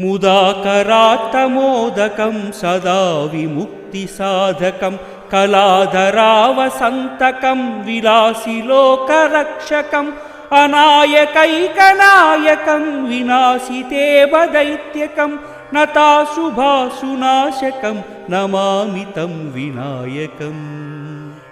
मुदाकरात्तमोदकं सदा विमुक्तिसाधकं कलाधरावसन्तकं विलासिलोकरक्षकम् अनायकैकनायकं विनाशितेव दैत्यकं नताशुभाशुनाशकं नमामि तं विनायकम्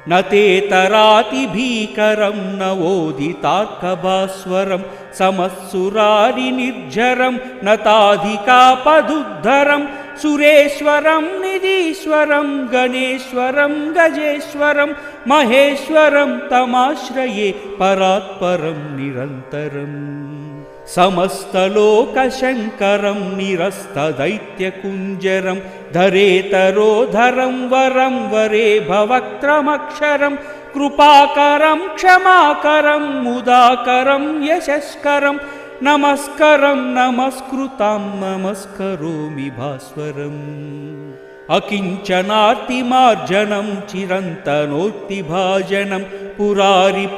न तेतरातिभीकरं नवोदितार्कभास्वरं समत्सुरारिनिर्झरं नताधिकापदुद्धरं सुरेश्वरं निधीश्वरं गणेश्वरं गजेश्वरं महेश्वरं तमाश्रये परात्परं निरन्तरम् समस्तलोकशङ्करं निरस्तदैत्यकुञ्जरं धरेतरोधरं वरं वरे भवक्त्रमक्षरं कृपाकरं क्षमाकरं मुदाकरं यशस्करं नमस्करं नमस्कृतं नमस्करोमि भास्वरम् अकिञ्चनार्तिमार्जनं चिरन्तनोक्तिभाजनं पुरारिपूर्वनन्दनं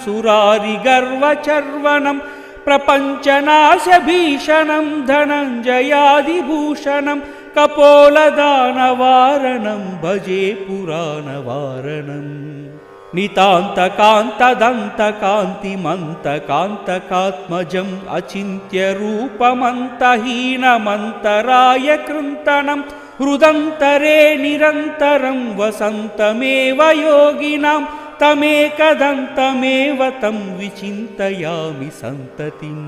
सुरारिगर्वचर्वनं प्रपञ्चनाशभीषणं धनञ्जयादिभूषणं कपोलदानवारणं भजे पुराणवारणम् नितान्तकान्तदन्तकान्तिमन्तकान्तकात्मजम् अचिन्त्यरूपमन्तहीनमन्तराय कृन्तनं हृदन्तरे निरन्तरं वसन्तमेव योगिनां तमेकदन्तमेव तं विचिन्तयामि सन्ततिम्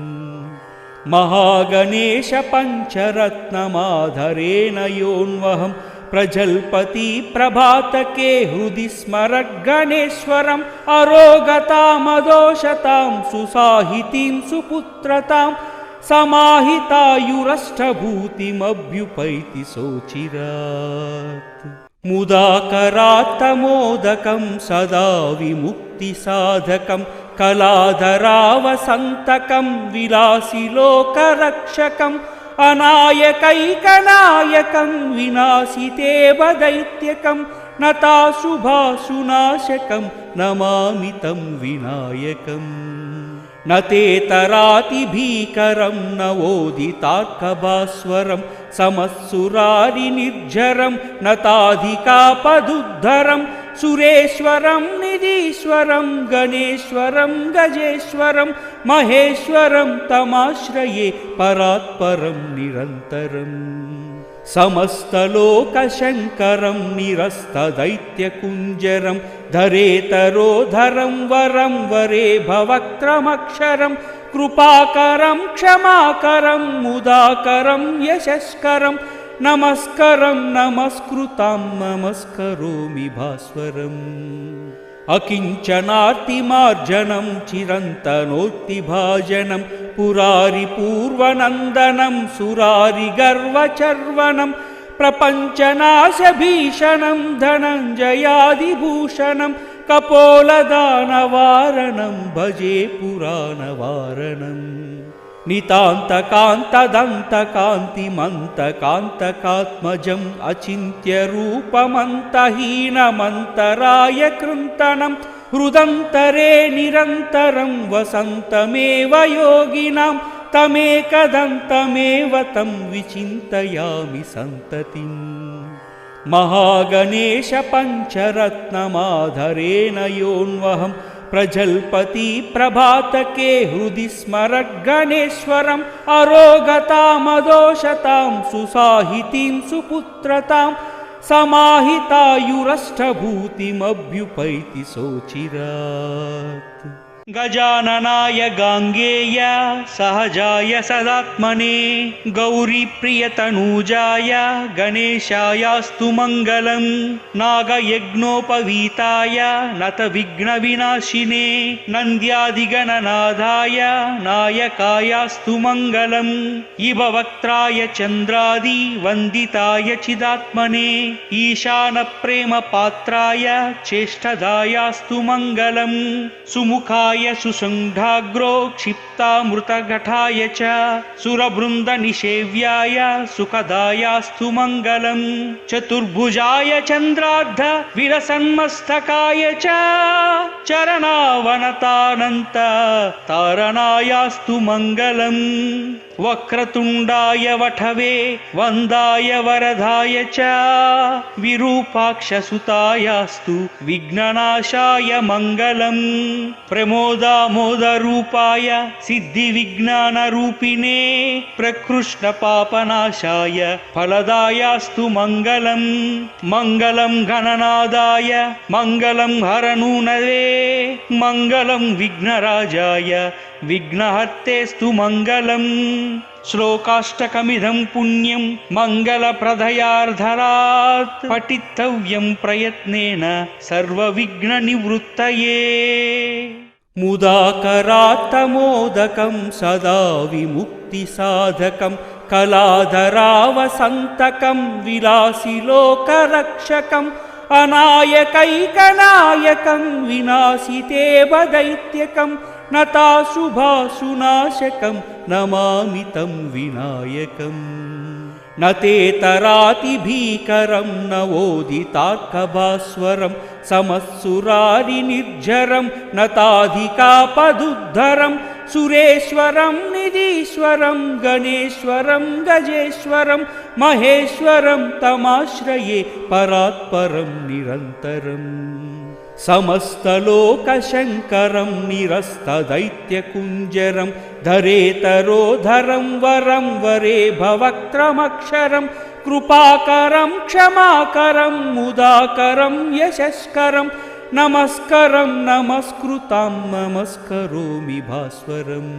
महागणेश पञ्चरत्नमाधरेण योऽन्वहं प्रजल्पति प्रभातके हृदि स्मरगणेश्वरम् अरोगतामदोषतां सुसाहितीं सुपुत्रतां समाहितायुरष्टभूतिमभ्युपैति सोचिरात् मुदाकरात्तमोदकं सदा विमुक्तिसाधकं कलाधरावसन्तकं विलासिलोकरक्षकम् अनायकैकनायकं विनाशितेव दैत्यकं नताशुभाशुनाशकं नमामि तं विनायकम् न तेतरातिभीकरं नवोदितार्कभास्वरं समत्सुरारिनिर्झरं नताधिकापदुद्धरं सुरेश्वरं निधीश्वरं गणेश्वरं गजेश्वरं महेश्वरं तमाश्रये परात्परं निरन्तरम् समस्तलोकशङ्करं निरस्तदैत्यकुञ्जरं धरेतरोधरं वरं वरे भवक्त्रमक्षरं कृपाकरं क्षमाकरं मुदाकरं यशस्करं नमस्करं नमस्कृतं नमस्करोमि भास्वरम् अकिञ्चनार्तिमार्जनं चिरन्तनोक्तिभाजनं पुरारिपूर्वनन्दनं सुरारिगर्वचर्वनं प्रपञ्चनाशभीषणं धनञ्जयादिभूषणं कपोलदानवारणं भजे पुराणवारणम् नितान्तकान्तदन्तकान्तिमन्तकान्तकात्मजम् अचिन्त्यरूपमन्तहीनमन्तराय कृन्तनं हृदन्तरे निरन्तरं वसन्तमेव योगिनां तमेकदन्तमेव तं विचिन्तयामि सन्ततिम् महागणेश पञ्चरत्नमाधरेण योऽन्वहं प्रजल्पति प्रभातके हृदि स्मरगणेश्वरम् अरोगतामदोषतां सुसाहितीं सुपुत्रतां समाहितायुरष्टभूतिमभ्युपैति सोचिरात् गजाननाय गाङ्गेय सहजाय सदात्मने गौरीप्रियतनूजाय गणेशायास्तु मङ्गलम् नागयज्ञोपवीताय नतविघ्नविनाशिने नन्द्यादिगणनाथाय नायकायास्तु मङ्गलम् इभवक्त्राय चन्द्रादि वन्दिताय चिदात्मने ईशानप्रेमपात्राय चेष्टदायास्तु मङ्गलम् सुमुखाय सुमुखाय सुसङ्घाग्रो क्षिप्तामृतघटाय च सुरवृन्दनिषेव्याय सुखदायास्तु मङ्गलम् चतुर्भुजाय चन्द्रार्ध विलसन्मस्तकाय च चरणावनतानन्त तारणायास्तु मङ्गलम् वक्रतुण्डाय वठवे वन्दाय वरदाय च विरूपाक्षसुतायास्तु विघ्ननाशाय मङ्गलम् प्रमोदामोदरूपाय सिद्धिविज्ञानरूपिणे प्रकृष्णपापनाशाय फलदायास्तु मङ्गलम् मङ्गलं गणनादाय मङ्गलं हरनूनवे मङ्गलं विघ्नराजाय विघ्नहर्तेस्तु मङ्गलम् श्लोकाष्टकमिदं पुण्यं मङ्गलप्रदयार्धरात् पठितव्यं प्रयत्नेन सर्वविघ्ननिवृत्तये मुदाकरात्तमोदकं सदा विमुक्तिसाधकं कलाधरावसन्तकं विलासिलोकरक्षकम् अनायकैकनायकं विनाशितेव दैत्यकं नताशुभाशुनाशकं नमामि तं विनायकम् न तेतरातिभीकरं नवोदितार्कभास्वरं समत्सुरारिनिर्झरं नताधिकापदुद्धरं सुरेश्वरं निधीश्वरं गणेश्वरं गजेश्वरं महेश्वरं तमाश्रये परात्परं निरन्तरम् समस्तलोकशङ्करं निरस्तदैत्यकुञ्जरं धरेतरोधरं वरं वरे भवक्त्रमक्षरं कृपाकरं क्षमाकरं मुदाकरं यशस्करं नमस्करं नमस्कृतं नमस्करोमि भास्वरम्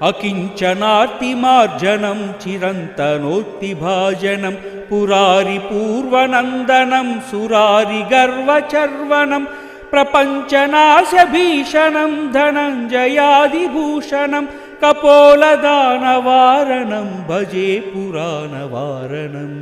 अकिञ्चनार्तिमार्जनं चिरन्तनोत्तिभाजनं पुरारिपूर्वनन्दनं सुरारिगर्वचर्वनं प्रपञ्चनाशभीषणं धनञ्जयादिभूषणं कपोलदानवारणं भजे पुराणवारणम्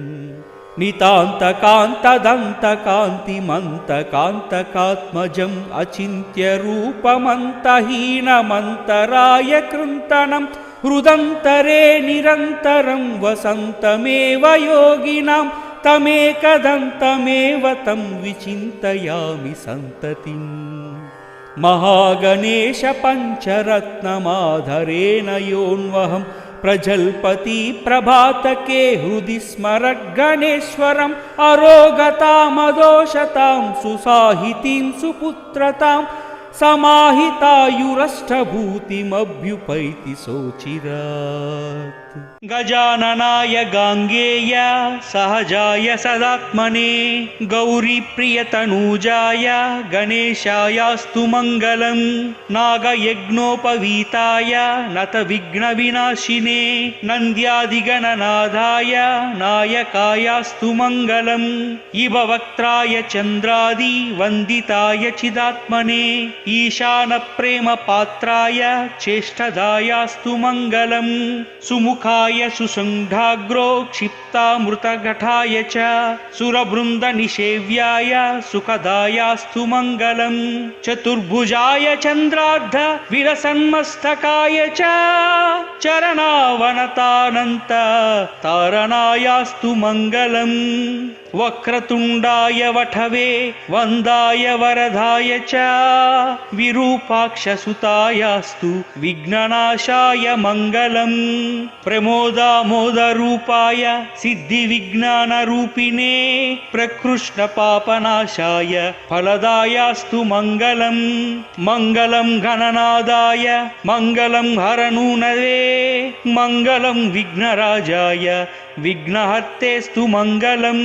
नितान्तकान्तदन्तकान्तिमन्तकान्तकात्मजम् अचिन्त्यरूपमन्तहीनमन्तराय कृन्तनं हृदन्तरे निरन्तरं वसन्तमेव योगिनां तमेकदन्तमेव तं विचिन्तयामि सन्ततिम् महागणेश पञ्चरत्नमाधरेण योऽन्वहं प्रजल्पति प्रभातके हृदि स्मरगणेश्वरम् अरोगतामदोषतां सुसाहितीं सुपुत्रतां समाहितायुरष्टभूतिमभ्युपैति सोचिरात् गजाननाय गाङ्गेय सहजाय सदात्मने गौरीप्रियतनूजाय गणेशायास्तु मङ्गलम् नागयज्ञोपवीताय नतविघ्नविनाशिने नन्द्यादिगणनाथाय नायकायास्तु मङ्गलम् इभवक्त्राय चन्द्रादि वन्दिताय चिदात्मने ईशानप्रेमपात्राय चेष्टदायास्तु मङ्गलम् सुमुखाय सुसङ्घाग्रो क्षिप्तामृतघटाय च सुरवृन्दनिषेव्याय सुखदायास्तु मङ्गलम् चतुर्भुजाय चन्द्रार्ध विलसन्मस्तकाय च चरणावनतानन्त तारणायास्तु मङ्गलम् वक्रतुण्डाय वठवे वन्दाय वरदाय च विरूपाक्षसुतायास्तु विघ्ननाशाय मङ्गलम् प्रमोदामोदरूपाय सिद्धिविज्ञानरूपिणे प्रकृष्णपापनाशाय फलदायास्तु मङ्गलम् मङ्गलं गणनादाय मङ्गलं हरनूनवे मङ्गलं विघ्नराजाय विघ्नहर्तेस्तु मङ्गलम्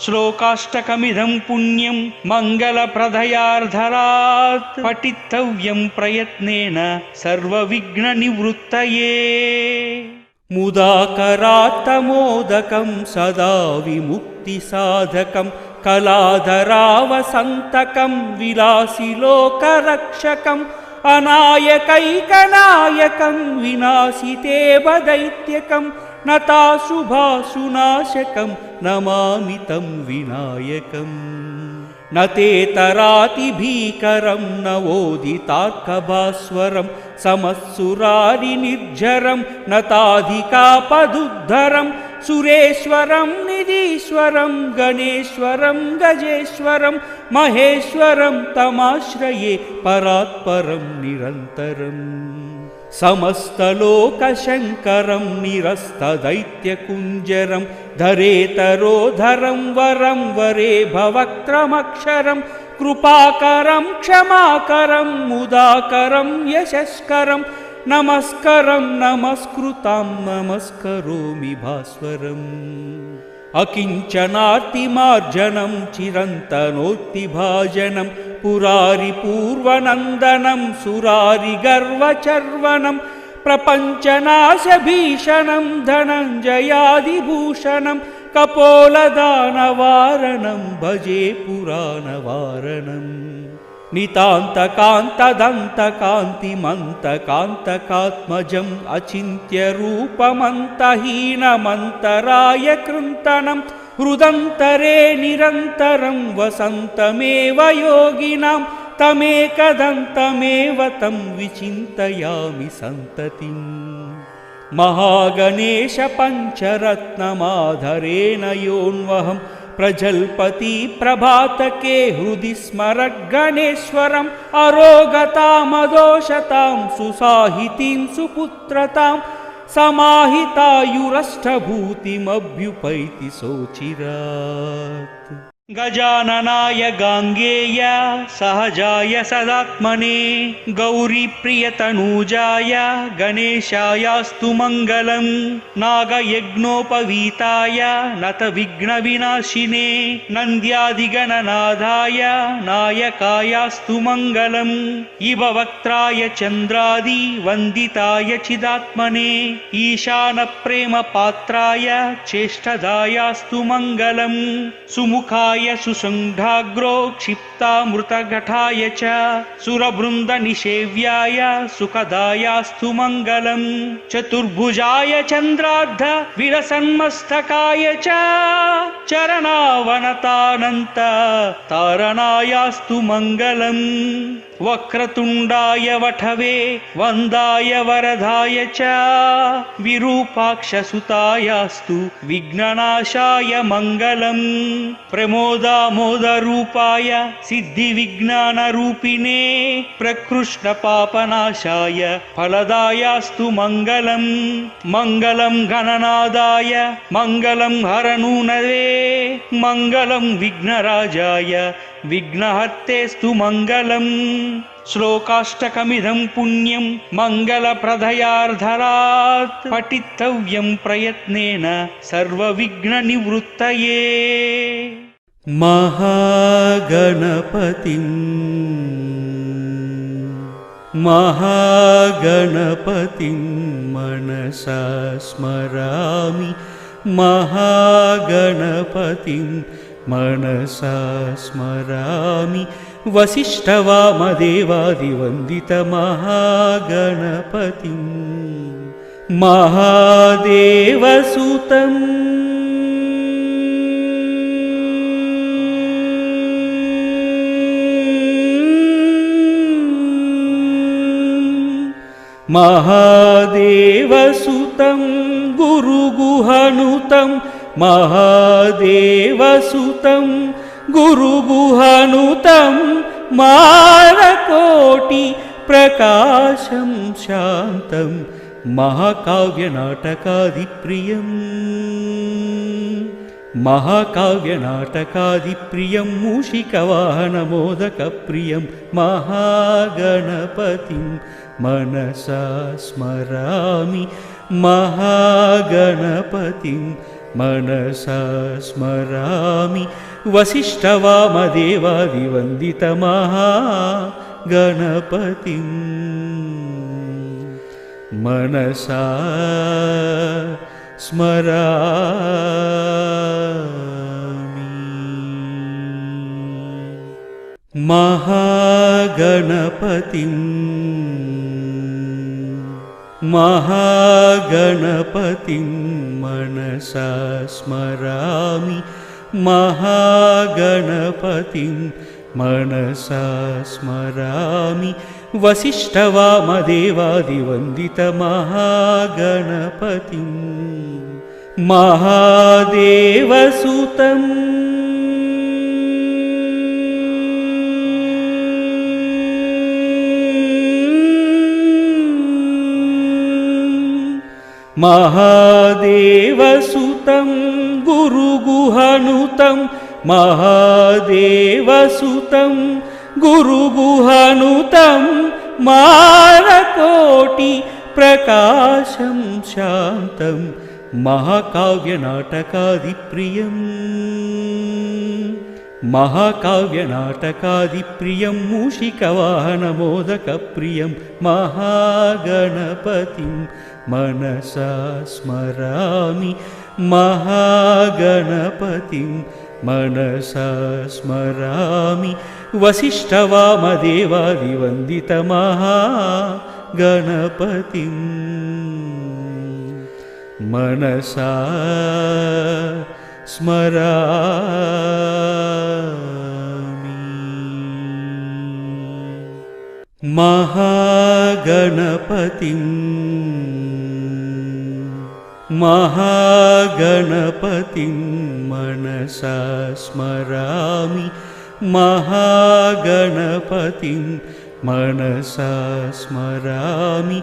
श्लोकाष्टकमिदं पुण्यं मङ्गलप्रदयार्धरात् पठितव्यं प्रयत्नेन सर्वविघ्ननिवृत्तये मुदाकरात्तमोदकं सदा विमुक्तिसाधकं कलाधरावसन्तकं विलासिलोकरक्षकम् अनायकैकनायकं विनाशितेव दैत्यकं नताशुभाशुनाशकं नमामि तं विनायकम् न तेतरातिभीकरं नवोदितार्कभास्वरं समत्सुरारिनिर्झरं नताधिकापदुद्धरं सुरेश्वरं निधीश्वरं गणेश्वरं गजेश्वरं महेश्वरं तमाश्रये परात्परं निरन्तरम् समस्तलोकशङ्करं निरस्तदैत्यकुञ्जरं धरेतरोधरं वरं वरे भवक्त्रमक्षरं कृपाकरं क्षमाकरं मुदाकरं यशस्करं नमस्करं नमस्कृतां नमस्करोमि भास्वरम् अकिञ्चनार्तिमार्जनं चिरन्तनोक्तिभाजनं पुरारिपूर्वनन्दनं सुरारिगर्वचर्वनं प्रपञ्चनाशभीषणं धनञ्जयादिभूषणं कपोलदानवारणं भजे पुराणवारणम् नितान्तकान्तदन्तकान्तिमन्तकान्तकात्मजम् अचिन्त्यरूपमन्तहीनमन्तराय कृन्तनं हृदन्तरे निरन्तरं वसन्तमेव योगिनां तमेकदन्तमेव तं विचिन्तयामि सन्ततिम् महागणेश पञ्चरत्नमाधरेण योऽन्वहं प्रजल्पति प्रभातके हृदि स्मरगणेश्वरम् अरोगतामदोषतां सुसाहितीं सुपुत्रतां समाहितायुरष्टभूतिमभ्युपैति सोचिरात् गजाननाय गाङ्गेय सहजाय सदात्मने गौरीप्रियतनूजाय गणेशायास्तु मङ्गलम् नागयज्ञोपवीताय नतविघ्नविनाशिने नन्द्यादिगणनाथाय नायकायास्तु मङ्गलम् इव वक्त्राय चन्द्रादि वन्दिताय चिदात्मने ईशानप्रेमपात्राय चेष्टदायास्तु मङ्गलम् सुमुखाय सुसङ्घाग्रो क्षिप्तामृतघटाय च सुरवृन्दनिषेव्याय सुखदायास्तु मङ्गलम् चतुर्भुजाय चन्द्रार्ध विलसन्मस्तकाय च चरणावनतानन्त तारणायास्तु मङ्गलम् वक्रतुण्डाय वठवे वन्दाय वरदाय च विरूपाक्षसुतायास्तु विघ्ननाशाय मङ्गलम् प्रमोदामोदरूपाय सिद्धिविज्ञानरूपिणे प्रकृष्टपापनाशाय फलदायास्तु मङ्गलम् मङ्गलं गणनादाय मङ्गलं हरनूनवे मङ्गलं विघ्नराजाय विघ्नहर्तेस्तु मङ्गलम् श्लोकाष्टकमिदं पुण्यं मङ्गलप्रदयार्धरात् पठितव्यं प्रयत्नेन सर्वविघ्ननिवृत्तये महागणपतिं मनसा स्मरामि महागणपतिं मनसा स्मरामि वसिष्ठवामदेवादिवन्दितमहागणपतिं महादेवसुतम् महादेवसुतं गुरुगुहनुतं महादेवसुतं गुरुगुहनुतं मानकोटि प्रकाशं शान्तं महाकाव्यनाटकादिप्रियम् महाकाव्यनाटकादिप्रियं मूषिकवाहनमोदकप्रियं महागणपतिं मनसा स्मरामि महागणपतिं मनसा स्मरामि वसिष्ठवामदेवादिवन्दितमहागणपतिं मनसा स्मरामि महागणपतिं महागणपतिं मनसा स्मरामि महागणपतिं मनसा स्मरामि वसिष्ठवामदेवादिवन्दितमहागणपतिं महादेवसुतं महादेवसुतं गुरुगुहानुतं महादेवसुतं गुरुगुहानुतं मारकोटि प्रकाशं शान्तं महाकाव्यनाटकादिप्रियं मूषिकवाहनमोदकप्रियं महागणपतिं मनसा स्मरामि महागणपतिं मनसा स्मरामि वसिष्ठवामदेवादिवन्दितमहागणपतिं मनसा स्मरामि। महागणपतिं मनसा स्मरामि महागणपतिं मनसा स्मरामि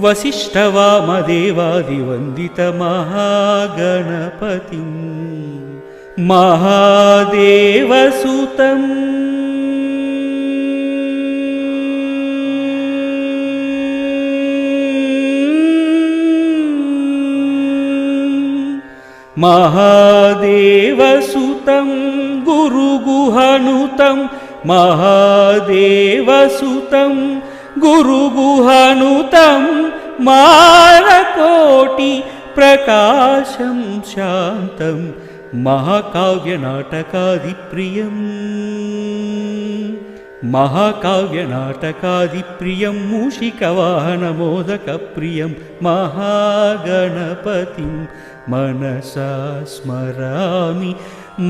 वसिष्ठवामदेवादिवन्दितमहागणपतिं महादेवसुतं महादेवसुतं गुरुगुहानुतं महादेवसुतं गुरुगुहानुतं मारकोटि प्रकाशं शान्तं महाकाव्यनाटकादिप्रियं मूषिकवाहनमोदकप्रियं महागणपतिं मनसा स्मरामि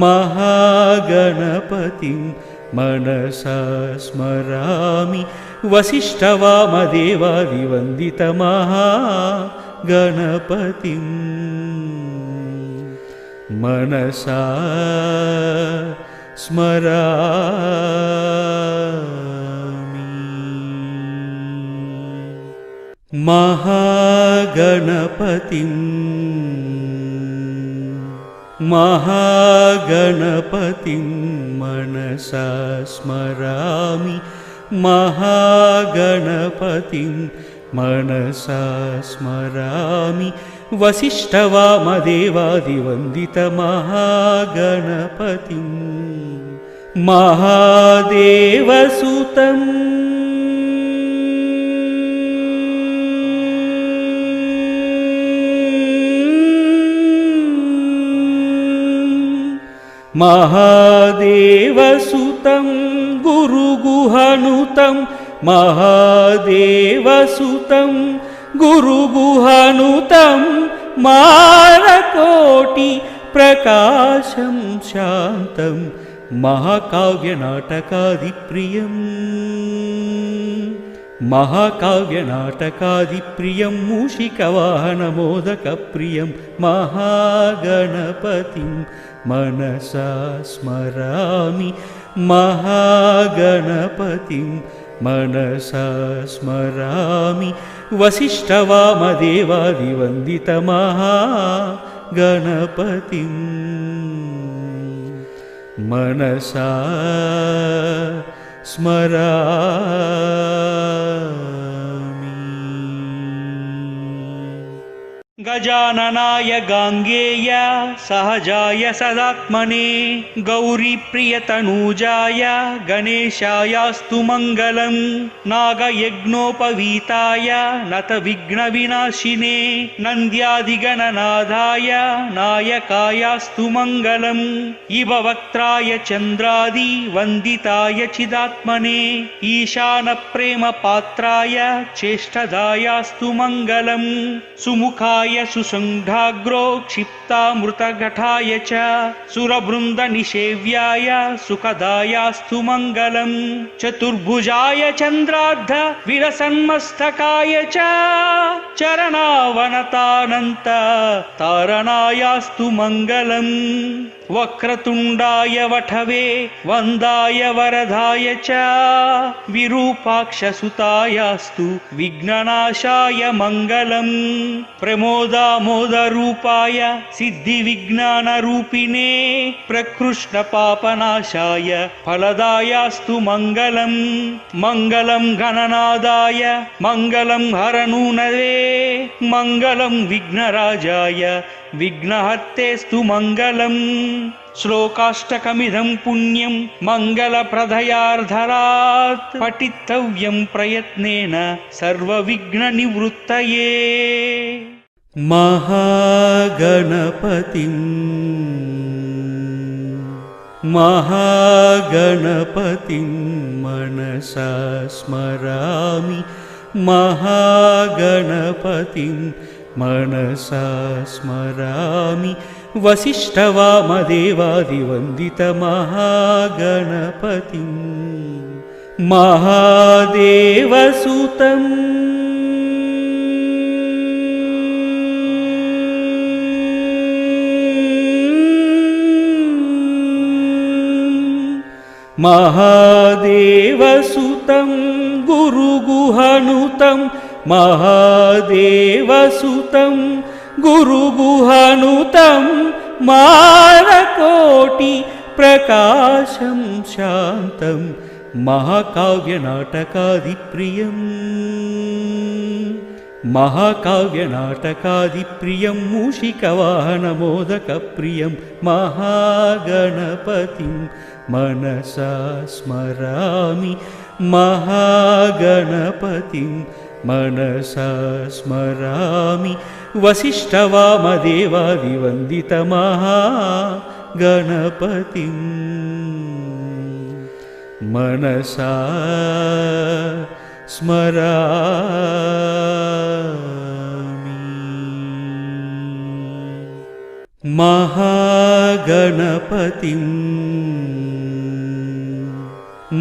महागणपतिं मनसा स्मरामि वसिष्ठवामदेवादिवन्दितमहागणपतिं मनसा स्मरामि। महागणपतिं मनसा स्मरामि महागणपतिं मनसा स्मरामि वसिष्ठवामदेवादिवन्दितमहागणपतिं महादेवसुतं महादेवसुतं गुरुगुहानुतं महादेवसुतं गुरुगुहानुतं मारकोटि प्रकाशं शान्तं महाकाव्यनाटकादिप्रियं मूषिकवाहनमोदकप्रियं महागणपतिं मनसा स्मरामि महागणपतिं मनसा स्मरामि वसिष्ठवामदेवादिवन्दितमहागणपतिं मनसा स्मरामि। गजाननाय गाङ्गेय सहजाय सदात्मने गौरीप्रियतनूजाय गणेशायास्तु मङ्गलम् नागयज्ञोपवीताय नतविघ्नविनाशिने नन्द्यादिगणनाथाय नायकायास्तु मङ्गलम् इभवक्त्राय चन्द्रादि वन्दिताय चिदात्मने ईशानप्रेमपात्राय चेष्टदायास्तु मङ्गलम् सुमुखाय सुसुण्ढाग्रो क्षिप्तामृतघटाय च सुरवृन्दनिषेव्याय सुखदायास्तु मङ्गलम् चतुर्भुजाय चन्द्रार्ध विरसन्मस्तकाय च चरणावनतानन्त तारणायास्तु मङ्गलम् वक्रतुण्डाय वठवे वन्दाय वरदाय च विरूपाक्षसुतायास्तु विघ्ननाशाय मङ्गलम् प्रमोदामोदरूपाय सिद्धिविज्ञानरूपिणे प्रकृष्णपापनाशाय फलदायास्तु मङ्गलम् मङ्गलं गणनादाय मङ्गलं हरनूनवे मङ्गलं विघ्नराजाय विघ्नहर्तेस्तु मङ्गलम् श्लोकाष्टकमिदं पुण्यं मङ्गलप्रदयार्धरात् पठितव्यं प्रयत्नेन सर्वविघ्ननिवृत्तये। महागणपतिं मनसा स्मरामि महागणपतिं मनसा स्मरामि वसिष्ठवामदेवादिवन्दितमहागणपतिं महादेवसुतं महादेवसुतं गुरुगुहानुतं महादेवसुतं गुरुगुहानुतं मारकोटि प्रकाशं शान्तं महाकाव्यनाटकादिप्रियं मूषिकवाहनमोदकप्रियं महागणपतिं मनसा स्मरामि महागणपतिं मनसा स्मरामि वसिष्ठवामदेवादिवन्दितमहागणपतिं मनसा स्मरामि।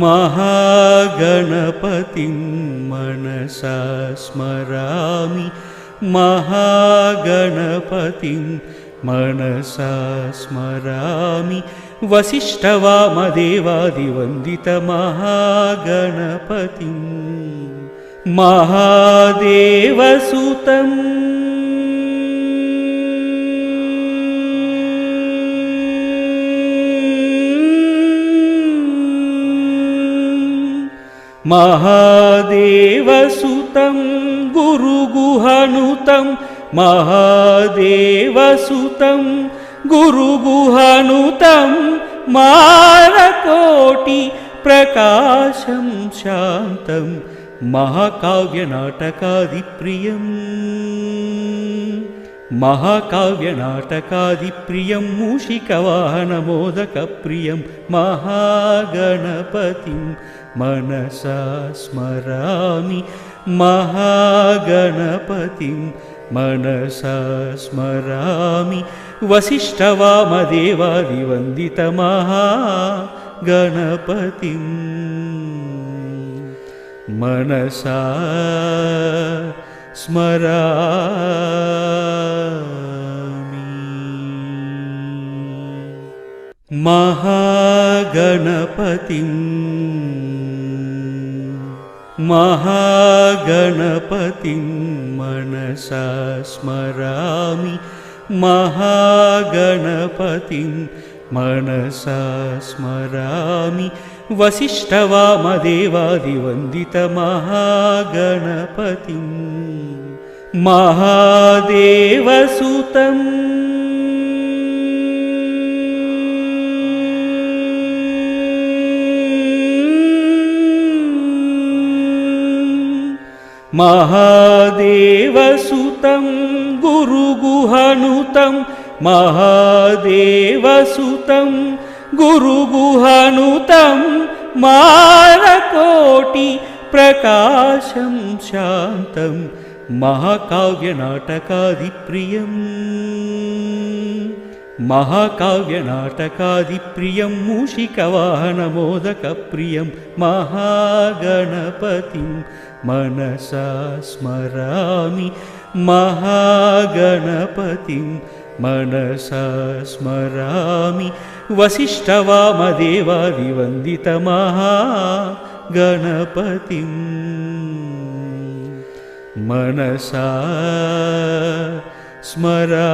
महागणपतिं मनसा स्मरामि महागणपतिं मनसा स्मरामि वसिष्ठवामदेवादिवन्दितमहागणपतिं महादेवसुतं महादेवसुतं गुरुगुहानुतं महादेवसुतं गुरुगुहानुतं मारकोटि प्रकाशं शान्तं महाकाव्यनाटकादिप्रियं मूषिकवाहनमोदकप्रियं महागणपतिं मनसा स्मरामि महागणपतिं मनसा स्मरामि वसिष्ठवामदेवादिवन्दितमहागणपतिं मनसा स्मरामि। महागणपतिं मनसा स्मरामि महागणपतिं मनसा स्मरामि वसिष्ठवामदेवादिवन्दितमहागणपतिं महादेवसुतं महादेवसुतं गुरुगुहानुतं महादेवसुतं गुरुगुहानुतं मारकोटि प्रकाशं शान्तं महाकाव्यनाटकादिप्रियम् महाकाव्यनाटकादिप्रियं मूषिकवाहनमोदकप्रियं महागणपतिं मनसा स्मरामि महागणपतिं मनसा स्मरामि वसिष्ठवामदेवादिवन्दितमहागणपतिं मनसा स्मरामि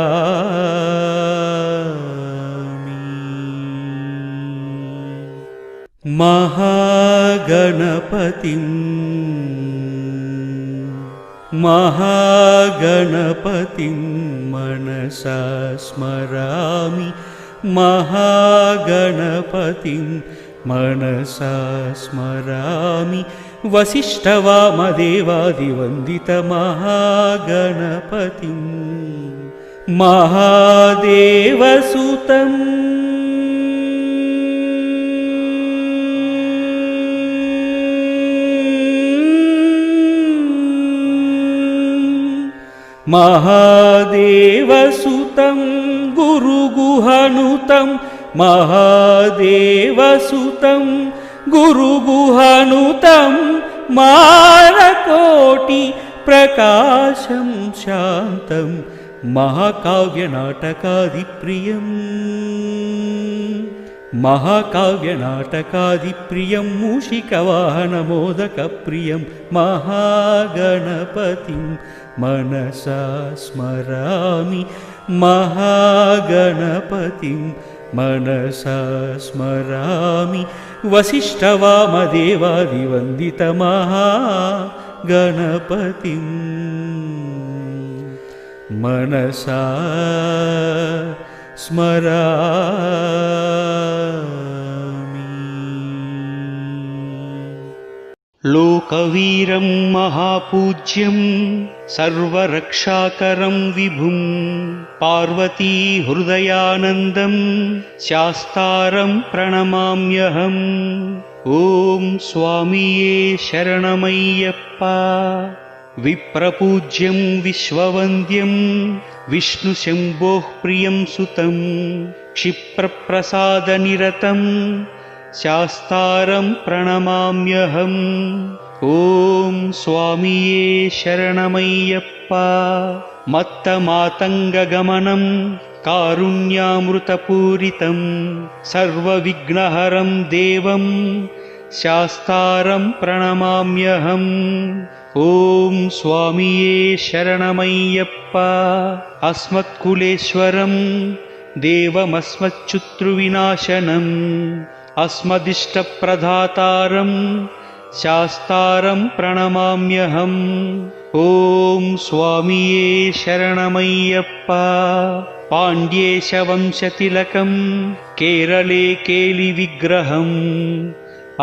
महागणपतिं महागणपतिं मनसा स्मरामि महागणपतिं मनसा स्मरामि वसिष्ठवामदेवादिवन्दितमहागणपतिं महादेवसुतम् महादेवसुतं गुरुगुहानुतं महादेवसुतं गुरुगुहानुतं मानकोटि प्रकाशं शान्तं महाकाव्यनाटकादिप्रियम् महाकाव्यनाटकादिप्रियं मूषिकवाहनमोदकप्रियं महागणपतिं मनसा स्मरामि महागणपतिं मनसा स्मरामि वसिष्ठवामदेवादिवन्दितमहागणपतिं मनसा स्मरामि लोकवीरं महापूज्यं सर्वरक्षाकरं विभुं पार्वती हृदयानन्दं शास्तारं प्रणमाम्यहम् ॐ स्वामिये शरणमय्यप्पा विप्रपूज्यं विश्ववन्द्यं विष्णुशम्भोः प्रियं सुतं क्षिप्रप्रसादनिरतं शास्तारं प्रणमाम्यहम् ॐ स्वामिये शरणमय्यप्पा मत्तमातङ्गगमनं कारुण्यामृतपूरितं सर्वविघ्नहरं देवं शास्तारं प्रणमाम्यहम् ॐ स्वामिये शरणमय्यप्पा अस्मत्कुलेश्वरं देवमस्मच्शत्रुविनाशनम् अस्मदिष्टप्रदातारं शास्तारं प्रणमाम्यहम् ॐ स्वामिये शरणमय्यप्पा पाण्ड्येशवंशतिलकं केरले केलिविग्रहम्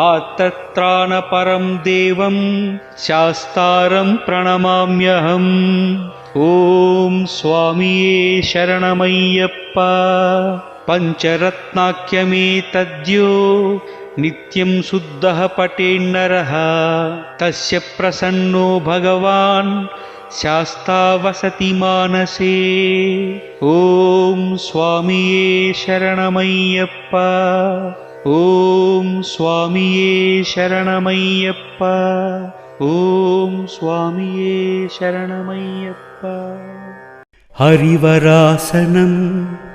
आत्तत्राणपरं देवं शास्तारं प्रणमाम्यहम् ॐ स्वामिये शरणमय्यप्पा पञ्चरत्नाख्यमेतद्यो नित्यं शुद्धः पठेन्नरः तस्य प्रसन्नो भगवान् शास्ता वसति मानसे ॐ स्वामिये शरणमय्यप्पा ॐ स्वामिये शरणमय्यप्पा ॐ स्वामिये शरणमय्यप्पा हरिवरासनं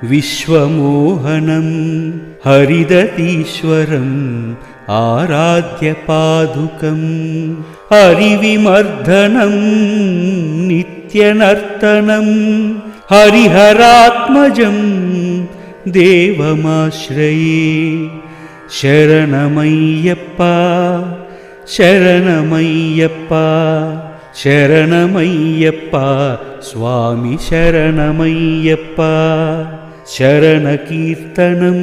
विश्वमोहनं हरिदतीश्वरम् आराध्यपादुकं हरिविमर्दनं नित्यनर्तनं हरिहरात्मजं देवमाश्रये शरणमय्यप्पा शरणमय्यप्पा शरणमय्यप्पा स्वामी शरणमय्यप्पा शरणकीर्तनं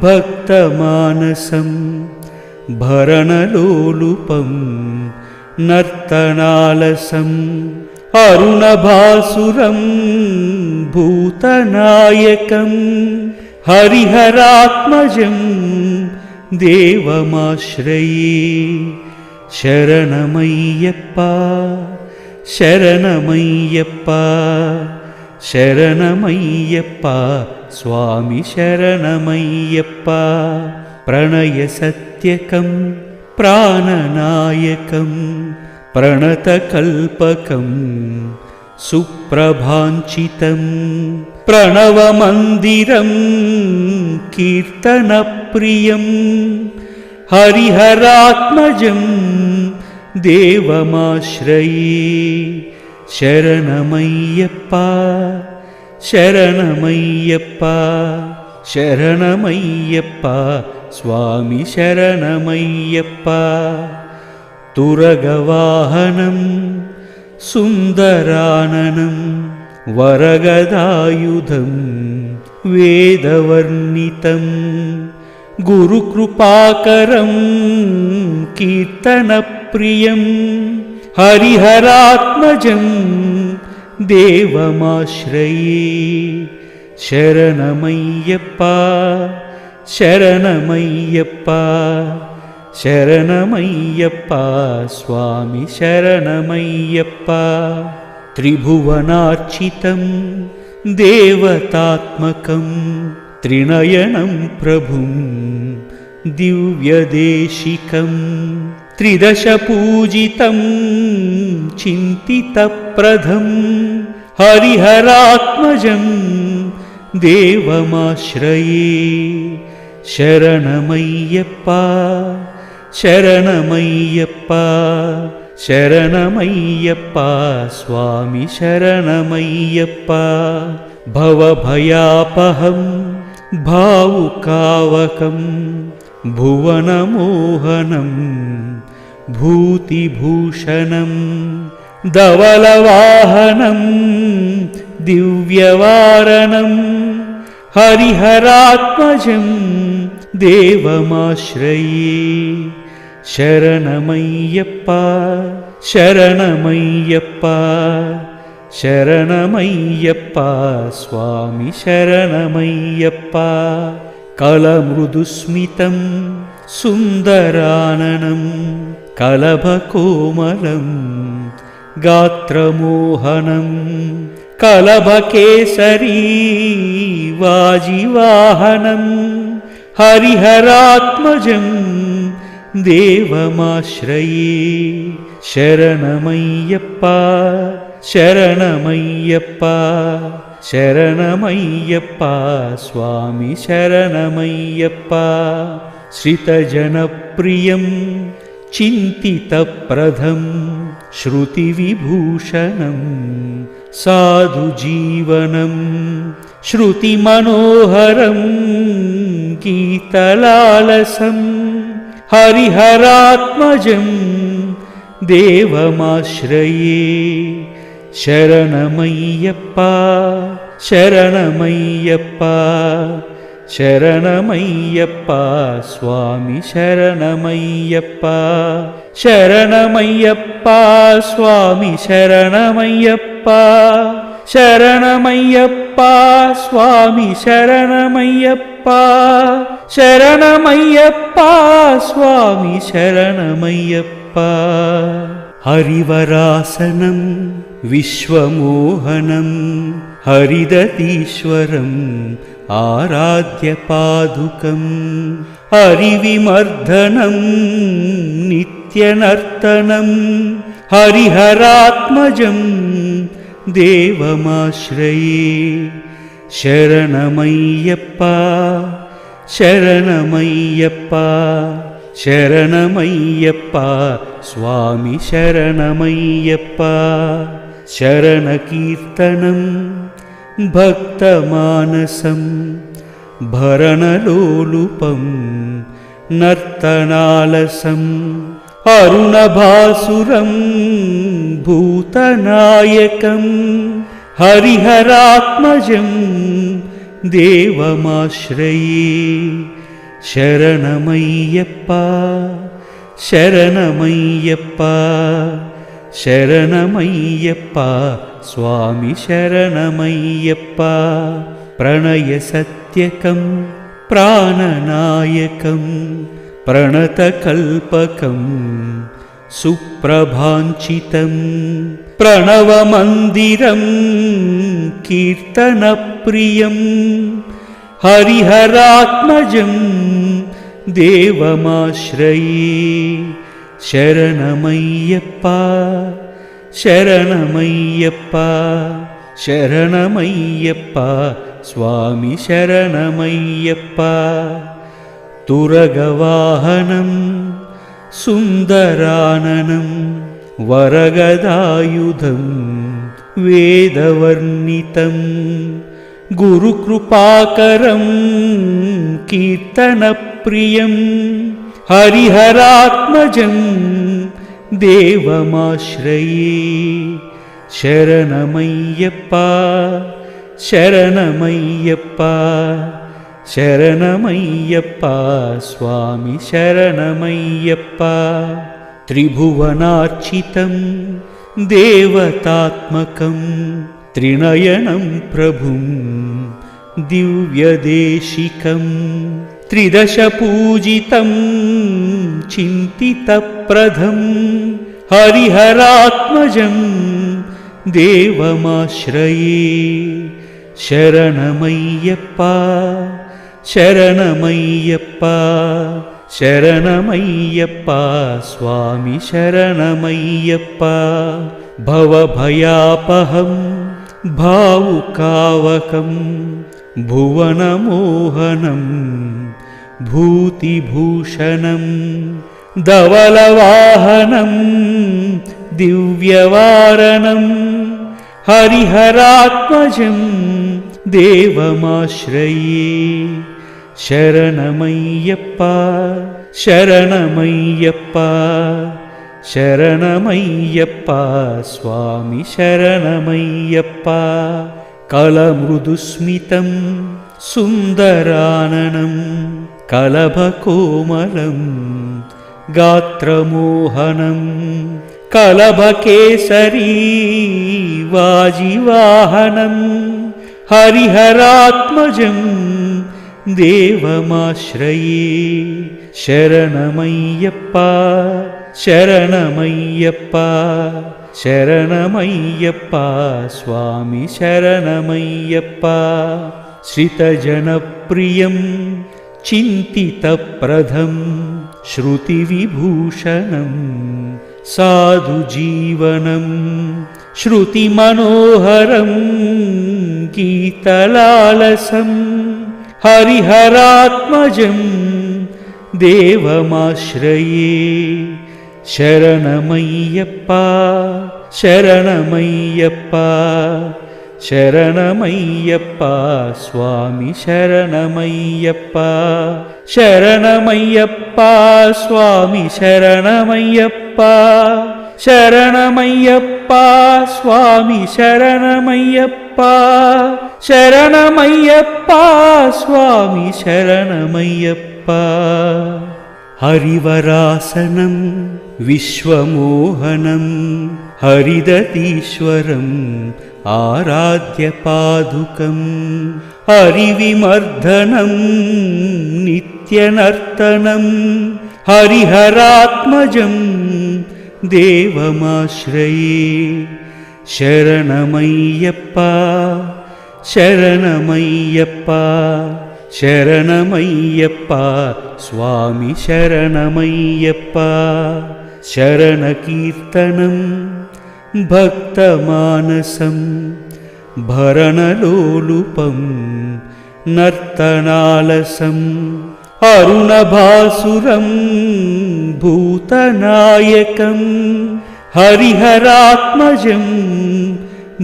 भक्तमानसं भरणलोलुपं नर्तनालसम् अरुणभासुरं भूतनायकं हरिहरात्मजं देवमाश्रये शरणमय्यप्पा శరణమయ్యప్ప శరణమయ్యప్ప స్వామి శరణమయ్యప్ప ప్రణయ సత్యకం ప్రాణనాయకం ప్రణతకల్పకం సుప్రభాంచితం ప్రణవమందిరం కీర్తనప్రియం హరిహరాత్మజం దేవమాశ్రయే శరణమయ్యప్ప శరణమయ్యప్ప శరణమయ్యప్ప స్వామి శరణమయ్యప్ప తురగవాహనం సుందరాననం వరగదాయుధం వేదవర్ణితం గురుకృపాకరం కీర్తనప్రియం హరిహరాత్మజం దేవమాశ్రయే శరణమయ్యప్ప శరణమయ్యప్ప శరణమయ్యప్ప స్వామి శరణమయ్యప్ప త్రిభువనార్చితం దేవతాత్మకం త్రినయనం ప్రభుం దివ్యదేశికం త్రిదశ పూజితం చింతితప్రదం హరిహరాత్మజం దేవమాశ్రయే శరణమయ్యప్ప శరణమయ్యప్ప శరణమయ్యప్ప స్వామి శరణమయ్యప్ప భవభయాపహం భావుకావకం భువనమోహనం భూతిభూషణం ధవలవాహనం దివ్యవారణం హరిహరాత్మజం దేవమాశ్రయే శరణమయ్యప్ప శరణమయ్యప్ప శరణమయ్యప్ప స్వామి శరణమయ్యప్ప కలమృదుస్మితం సుందరాననం కలభకోమలం గాత్రమోహనం కలభకేసరీ వాజివాహనం హరిహరాత్మజం దేవమాశ్రయే శరణమయ్యప్ప శరణమయ్యప్ప శరణమయ్యప్ప స్వామి శరణమయ్యప్ప శ్రితజనప్రియం చింతితప్రదం శృతివిభూషణం సాధుజీవనం శృతిమనోహరం గీతలాలసం హరిహరాత్మజం దేవమాశ్రయే శరణమయ్యప్ప శరణమయ్యప్ప శరణమయ్యప్ప స్వామి శరణమయ్యప్ప శరణమయ్యప్ప స్వామి శరణమయ్యప్ప శరణమయ్యప్ప స్వామి శరణమయ్యప్ప శరణమయ్యప్ప స్వామి శరణమయ్యప్ప హరివరాసనం విశ్వమోహనం హరిదతీశ్వరం ఆరాధ్యపాదుకం హరివిమర్దనం నిత్యనర్తనం హరిహరాత్మజం దేవమాశ్రయే శరణమయ్యప్ప శరణమయ్యప్ప శరణమయ్యప్ప స్వామి శరణమయ్యప్ప శరణకీర్తనం భక్తమానసం భరణలోలుపం నర్తనాలసం అరుణభాసురం భూతనాయకం హరిహరాత్మజం దేవమాశ్రయే శరణమయ్యప్ప శరణమయ్యప్ప శరణమయ్యప్ప స్వామి శరణమయ్యప్ప ప్రణయ సత్యకం ప్రాణనాయకం ప్రణతకల్పకం सुप्रभाञ्चितं प्रणवमन्दिरं कीर्तनप्रियं हरिहरात्मजं देवमाश्रये शरणमय्यप्पा शरणमय्यप्पा शरणमय्यप्पा स्वामी शरणमय्यप्पा तुरगवाहनं सुन्दराननं वरगदायुधं वेदवर्णितं गुरुकृपाकरं कीर्तनप्रियं हरिहरात्मजं देवमाश्रये शरणमय्यप्पा शरणमय्यप्पा शरणमय्यप्पा स्वामी शरणमय्यप्पा त्रिभुवनार्चितं देवतात्मकं त्रिनयनं प्रभुं दिव्यदेशिकं त्रिदशपूजितं चिन्तितप्रदं हरिहरात्मजं देवमाश्रये शरणमय्यप्पा शरणमय्यप्पा शरणमय्यप्पा स्वामी शरणमय्यप्पा भवभयापहं भावुकावकं भुवनमोहनं भूतिभूषणं धवलवाहनं दिव्यवारणं हरिहरात्मजं देवमाश्रये शरणमय्यप्पा शरणमय्यप्पा शरणमय्यप्पा स्वामी शरणमय्यप्पा कलमृदुस्मितं सुन्दराननं कलभकोमलं गात्रमोहनं कलभकेसरी वाजिवाहनं हरिहरात्मजं देवमाश्रये शरणमय्यप्पा शरणमय्यप्पा शरणमय्यप्पा स्वामी शरणमय्यप्पा श्रितजनप्रियं चिन्तितप्रदं श्रुतिविभूषणं साधुजीवनं श्रुतिमनोहरं गीतलालसं हरिहरात्मजं देवमाश्रये शरणमय्यप्पा शरणमय्यप्पा शरणमय्यप्पा स्वामी शरणमय्यप्पा शरणमय्यप्पा स्वामी शरणमय्यप्पा शरणमय्यप्पा स्वामी शरणमय्यप्पा शरणमय्यप्पा स्वामी शरणमय्यप्पा हरिवरासनं विश्वमोहनं हरिदतीश्वरम् आराध्यपादुकं हरिविमर्दनं नित्यनर्तनं हरिहरात्मजं देवमाश्रये शरणमय्यप्पा शरणमय्यप्पा शरणमय्यप्पा स्वामी शरणमय्यप्पा शरणकीर्तनं भक्तमानसं भरणलोलुपं नर्तनालसं अरुणभासुरं भूतनायकं हरिहरात्मजं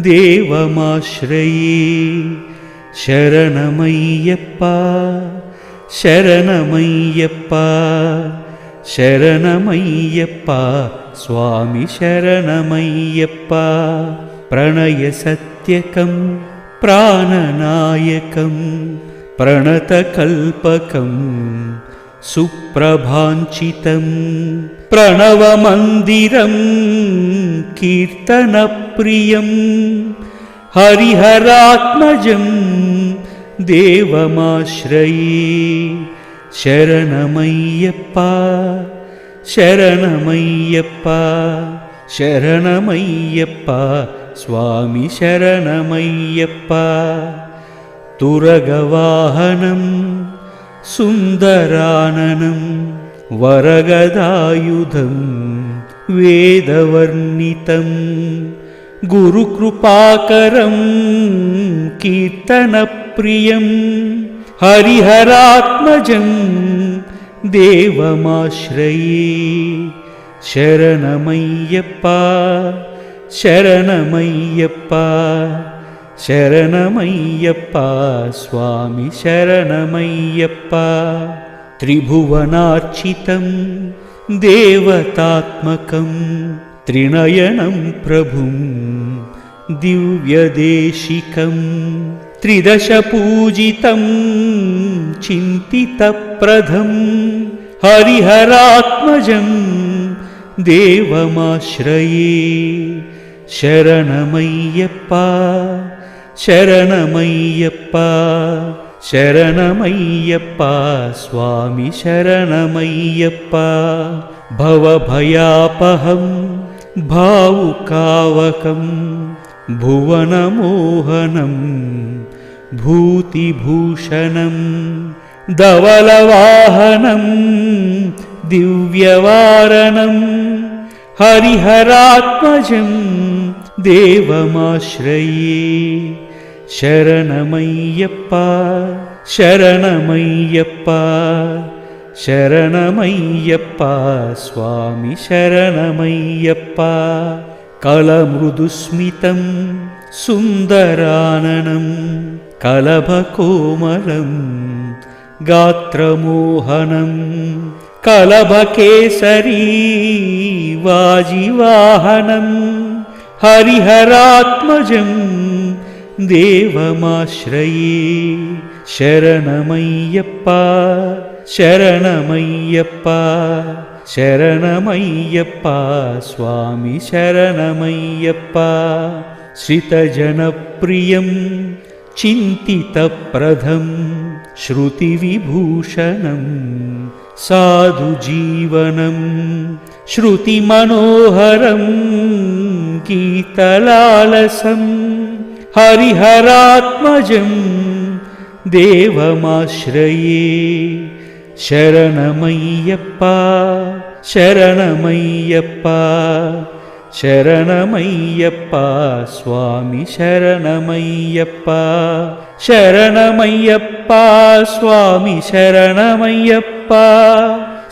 देवमाश्रये शरणमय्यप्पा शरणमय्यप्पा शरणमय्यप्पा स्वामी शरणमय्यप्पा प्रणयसत्यकं प्राणनायकं प्रणतकल्पकं सुप्रभाञ्चितं प्रणवमन्दिरं कीर्तनप्रियं हरिहरात्मजं देवमाश्रये शरणमय्यप्पा శరణమయ్యప్ప శరణమయ్యప్ప స్వామి శరణమయ్యప్ప తురగవాహనం సుందరాననం వరగదాయుధం వేదవర్ణితం గురుకృపాకరం కీర్తనప్రియం హరిహరాత్మజం దేవమాశ్రయే శరణమయ్యప్ప శరణమయ్యప్ప శరణమయ్యప్ప స్వామి శరణమయ్యప్ప త్రిభువనార్చితం దేవతాత్మకం త్రినయనం ప్రభుం దివ్యదేశికం త్రిదశ పూజితం చింతితప్రదం హరిహరాత్మజం దేవమాశ్రయే శరణమయ్యప్ప శరణమయ్యప్ప శరణమయ్యప్ప స్వామి శరణమయ్యప్ప భవభయాపహం భావుకావకం భువనమోహనం భూతిభూషణం ధవలవాహనం దివ్యవారణం హరిహరాత్మజం దేవమాశ్రయే శరణమయ్యప్ప శరణమయ్యప్ప శరణమయ్యప్ప స్వామి శరణమయ్యప్ప కలమృదుస్మితం సుందరాననం కలభకోమలం గాత్రమోహనం కలభకేసరీ వాజివాహనం హరిహరాత్మజం దేవమాశ్రయే శరణమయ్యప్ప శరణమయ్యప్ప శరణమయ్యప్ప స్వామి శరణమయ్యప్ప శ్రితజనప్రియం చింతితప్రదం శృతివిభూషణం సాధుజీవనం శృతిమనోహరం గీతలాలసం హరిహరాత్మజం దేవమాశ్రయే శరణమయ్యప్ప శరణమయ్యప్ప శరణమయ్యప్ప స్వామి శరణమయ్యప్ప శరణమయ్యప్ప స్వామి శరణమయ్యప్ప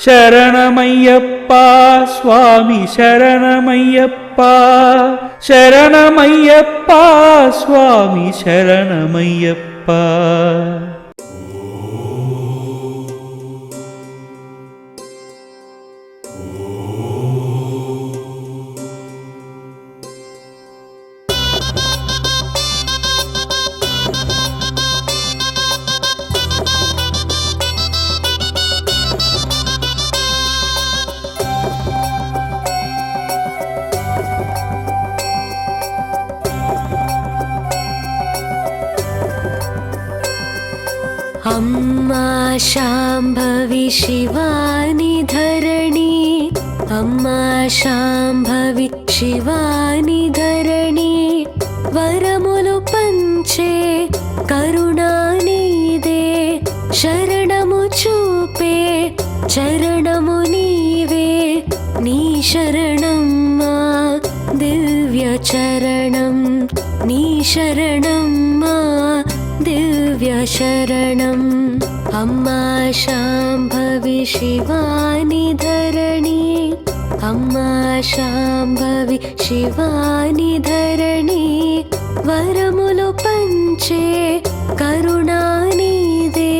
శరణమయ్యప్ప స్వామి శరణమయ్యప్ప శరణమయ్యప్ప స్వామి శరణమయ్యప్ప अम्मा शाम्भवी शिवानि धरणी अम्मा शाम्भवी शिवानि धरणी वरमुलु पंचे करुणानिदे शरणमु चूपे चरणमु नीवे नी शरणम्मा दिव्य चरणं नी शरणम्मा दिव्य शरणम् अम्मा शाम्भवी शिवानि धरणी अम्मा शाम्भवी शिवानि धरणी वरमुलु पंचे करुणानिदे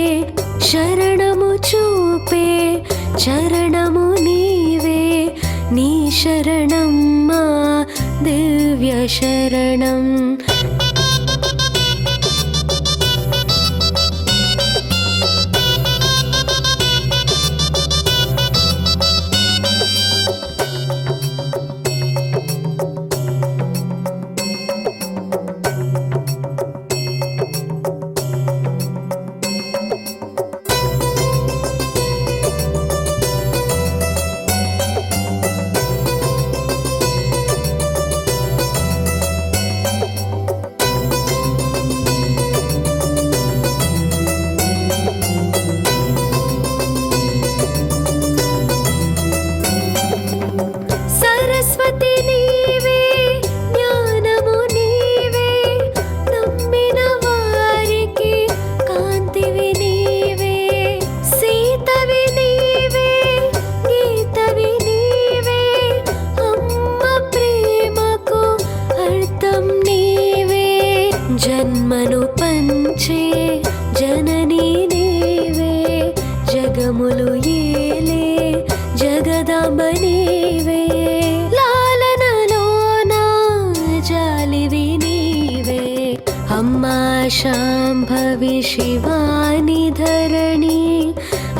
शरणमु चूपे चरणमु नीवे नी शरणम्मा दिव्य शरणम् शाम्भवी शिवानि धरणी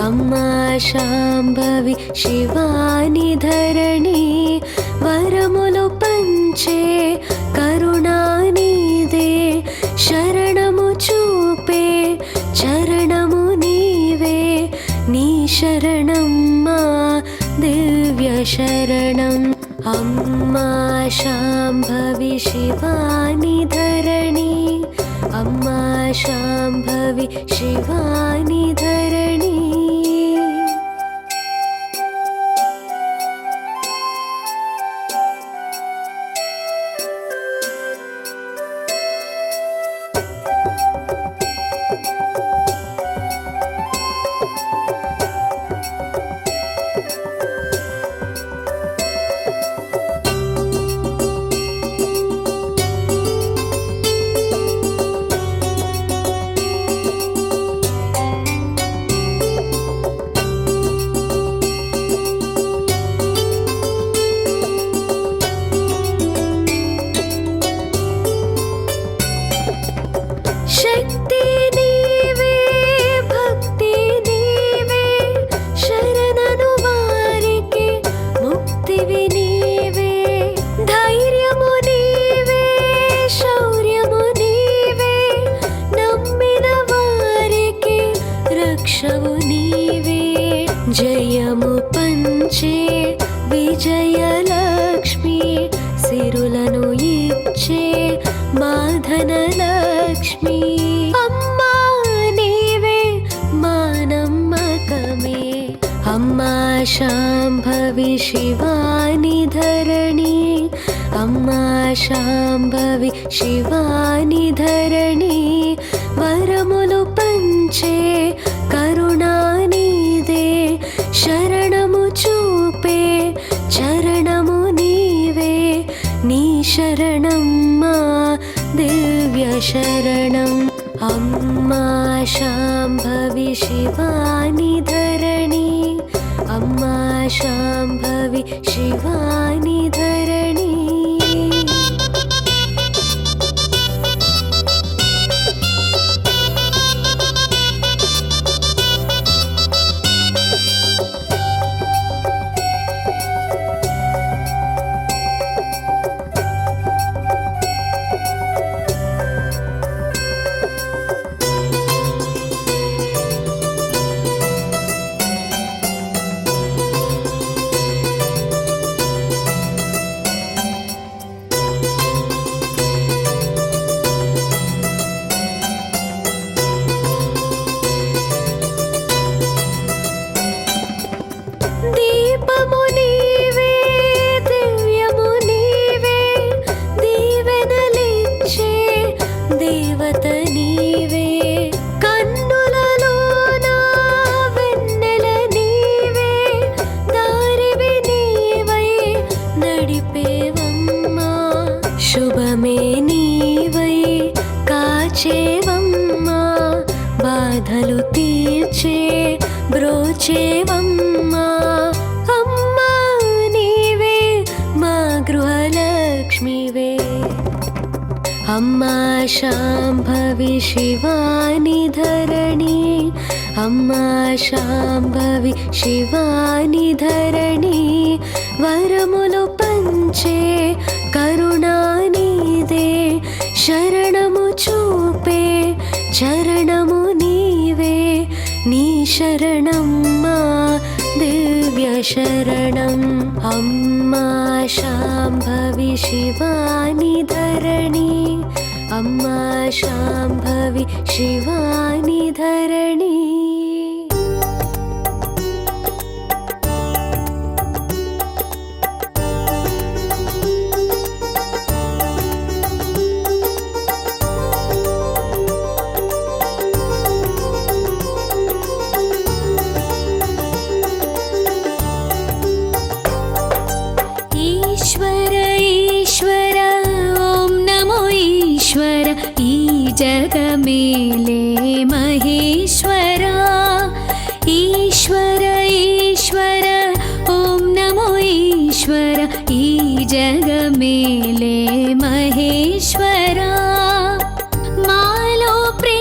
अम्मा शाम्भवी शिवानि धरणी वरमुलु पंचे करुणानिदे शरणमु चूपे चरणमु नीवे नी शरणम्मा दिव्य शरणम् अम्मा शाम्भवी शिवानि धरणी अम्मा शाम्भवी शिवानि धरणी शक्ति नीवे भक्ति नीवे शरणनु वारिके मुक्तिवि नीवे धैर्यमु नीवे शौर्यमु नीवे नम्मिन वारिके रक्षवु नीवे जयमु पंचे विजयलक्ष्मी सिरुలను इच्चे माधनलक्ष्मी अम्मा नीवे मानम्मकमे अम्मा शाम्भवी शिवानि धरणी अम्मा शाम्भवी शिवानि धरणी वरमुलु पंचे करुणानिदे शरणमु चूपे चरणमु नीवे नी शरणम्मा दिव्य शरणम् अम्मा शाम्भवी शिवानि धरणी अम्मा शाम्भवी शिवानि धरणी దీపము నీవే దివ్యము నీవే దీవెనలిచ్చే దేవత నీవే కన్నులలోన వెన్నెల నీవే దారివి నీవై నడిపేవమ్మా శుభమే నీవై కాచేవమ్మా బాధలు తీర్చే బ్రోచేవమ్మా అమ్మా నీవే మా గృహలక్ష్మివే अम्मा शाम्भवी शिवानि धरणी अम्मा शाम्भवी शिवानि धरणी वरमुलु पंचे करुणानिदे शरणमु चूपे चरणमु नीवे नी शरणम्मा दिव्य शरणम् अम्मा शाम्भवी शिवानि धरणी अम्मा शाम्भवी शिवानि धरणी जग मेले महेश्वरा ईश्वर ईश्वर ओम नमो ईश्वर ई जग मेले महेश्वरा मालो प्रेम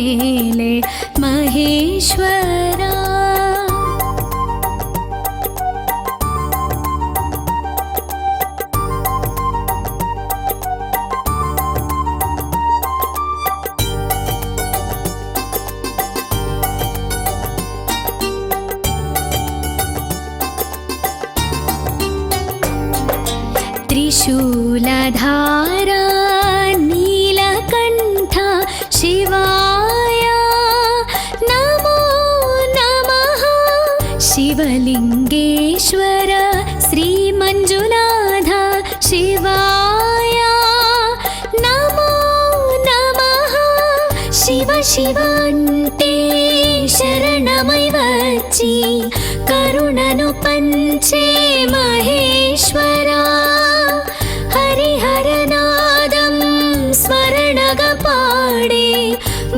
मेले महेश्वरा त्रिशूलधारा नीलकण्ठ शिवाय नमो नमः शिवलिङ्गेश्वर श्रीमञ्जुनाथ शिवाय नमो नमः शिव शिव అంటే శరణమై వచ్చి కరుణను పంచే మహేశ్వరా హరిహరనాదం స్మరణగా పాడే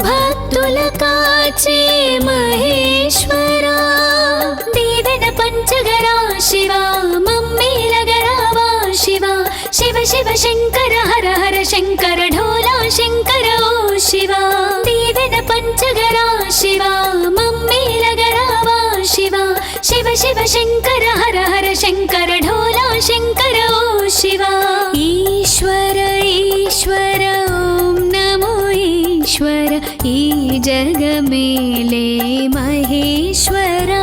భక్తుల కాచే మహేశ్వరా దీవెన పంచగరా శివ మమ్మేలగరావా శివ శివ శివ శంకర హర హర శంకర ఢోలా శంకర ఓ శివ దీవెన పంచగరా శివ మమ్మేలగరావా శివ శివ శివ శంకర హర హర శంకర ఢోలా శంకర ఓ శివ ఈశ్వర ఈశ్వర ఓం నమో ఈశ్వర ఈ జగమేలే మహేశ్వరా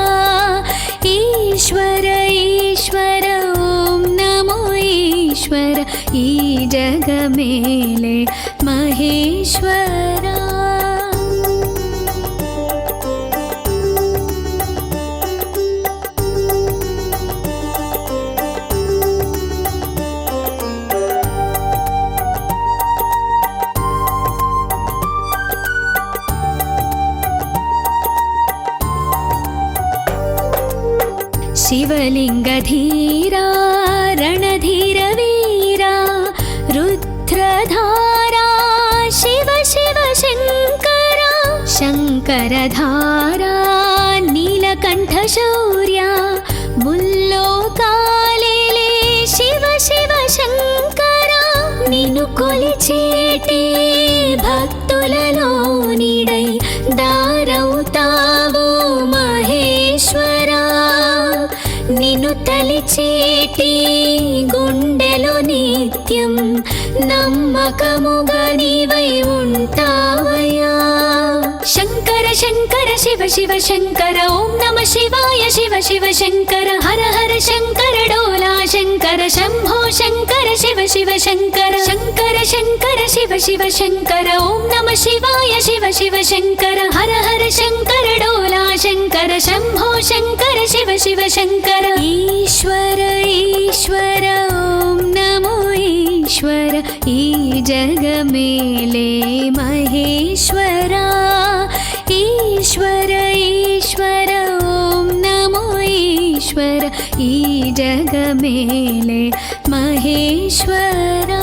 ఈశ్వర ఈశ్వర ఓం నమో ఈశ్వర ఈ జగమేలే మహేశ్వరా शिवलिङ्गधीरा रणधीरवीरा रुद्रधारा शिव शिव शङ्करा शङ्करधारा नीलकण्ठशौर्या मुल्लोकालेले शिव शिव शङ्करा निन्नु కొలిచేటి భక్తులలో నీడై దారవుతావు మహేశ్వరా నిన్ను తలిచేటి గుండెలో నిత్యం నమ్మకముగా నీవై ఉంటావయ్యా శంకర శంకర శివ శివ శంకర ఓం నమ శివాయ శివ శివ శంకర హర హర శంకర డోలా శంకర శంభో శంకర శివ శివ శంకర శంకర శంకర శివ శివ శంకర ఓం నమ శివాయ శివ శివ శంకర హర హర శంకర డోలా శంకర శంభో శంకర శివ శివ శంకర ఈశ్వర ఈశ్వర ఓం నమో ఈశ్వర ఈ జగమేలే మహేశ్వరా ఈశ్వర ఈశ్వర ఓం నమో ఈశ్వర ఈ జగమేలే మహేశ్వరా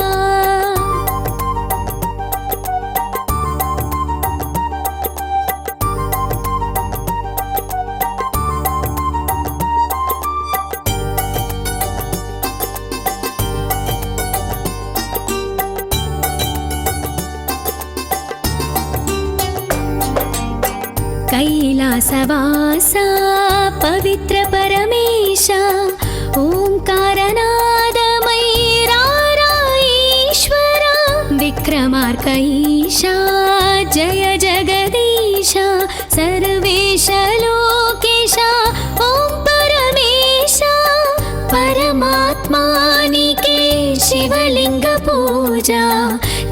कैलासवासा पवित्र परमेश ओंकारनादमयीरा ईश्वरा विक्रमार्कईशा जय जगदीश सर्वेश लोकेश ओं परमेश परमात्मानिके शिवलिंग पूजा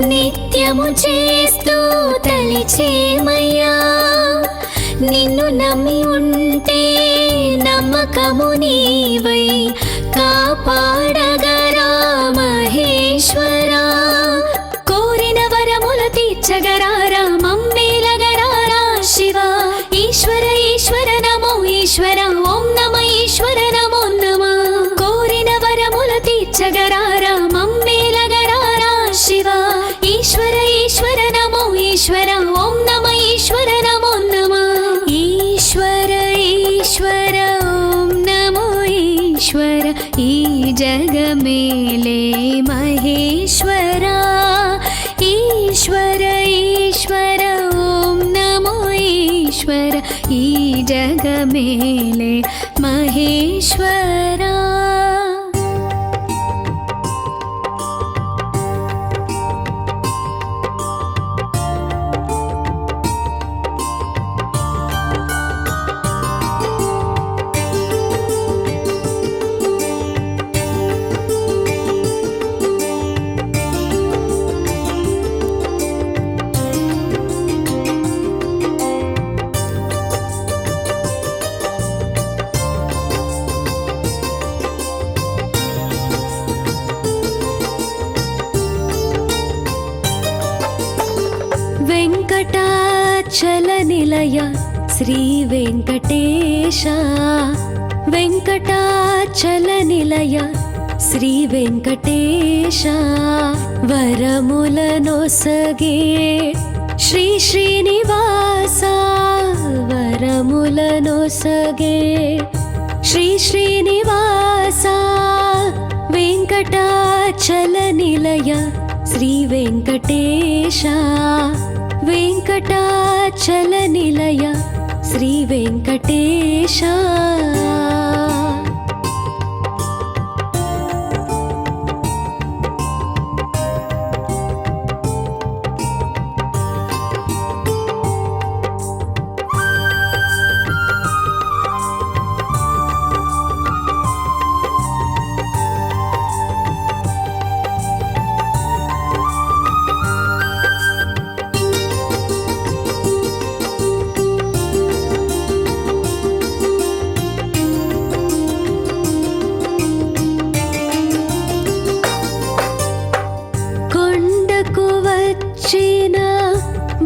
నిత్యము చేస్తూ తలిచేమయ్యా నిన్ను నమ్మి ఉంటే నమ్మకము నీవై కాపాడగరా మహేశ్వరా కోరిన వరముల తీర్చగరారా మమ్మేలగరారా శివ ఈశ్వర ఈశ్వర నమో ఈశ్వర ఓం నమ ఈశ్వర నమో నమ కోరిన వరముల తీర్చగరారా మమ్మేలగరారా శివ ఈశ్వర ఈశ్వర నమో ఈశ్వర ఓం నమ ఈశ్వర నమో నమ ఈశ్వర ఈశ్వర ఓం నమో ఈశ్వర ఈ జగమేలే మహేశ్వరా ఈశ్వర ఈశ్వర ఓం నమో మేలే మహేశ్వరా. వెంకటాచల నిలయ శ్రీ వెంకటేశ, వెంకటాచల నిలయ శ్రీ వెంకటేశ, వరములనొసగే శ్రీ శ్రీనివాస, వరములనొసగే శ్రీ శ్రీనివాస, వెంకటాచల నిలయ శ్రీ వెంకటేశ, వెంకటాచల నిలయ శ్రీ వెంకటేశ.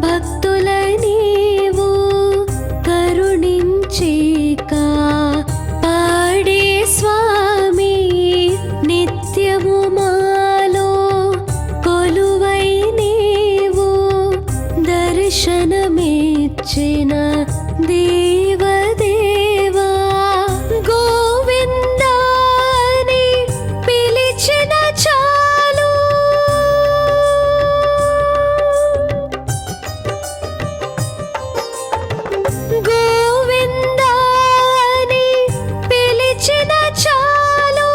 భక్తుల నీవు కరుణించిక పాడే స్వామి, నిత్యము మాలో కొలువై నీవు దర్శనమిచ్చిన దేవదేవా, గోవిందాని పిలిచిన చాలు, గోవిందాని పిలిచిన చాలు,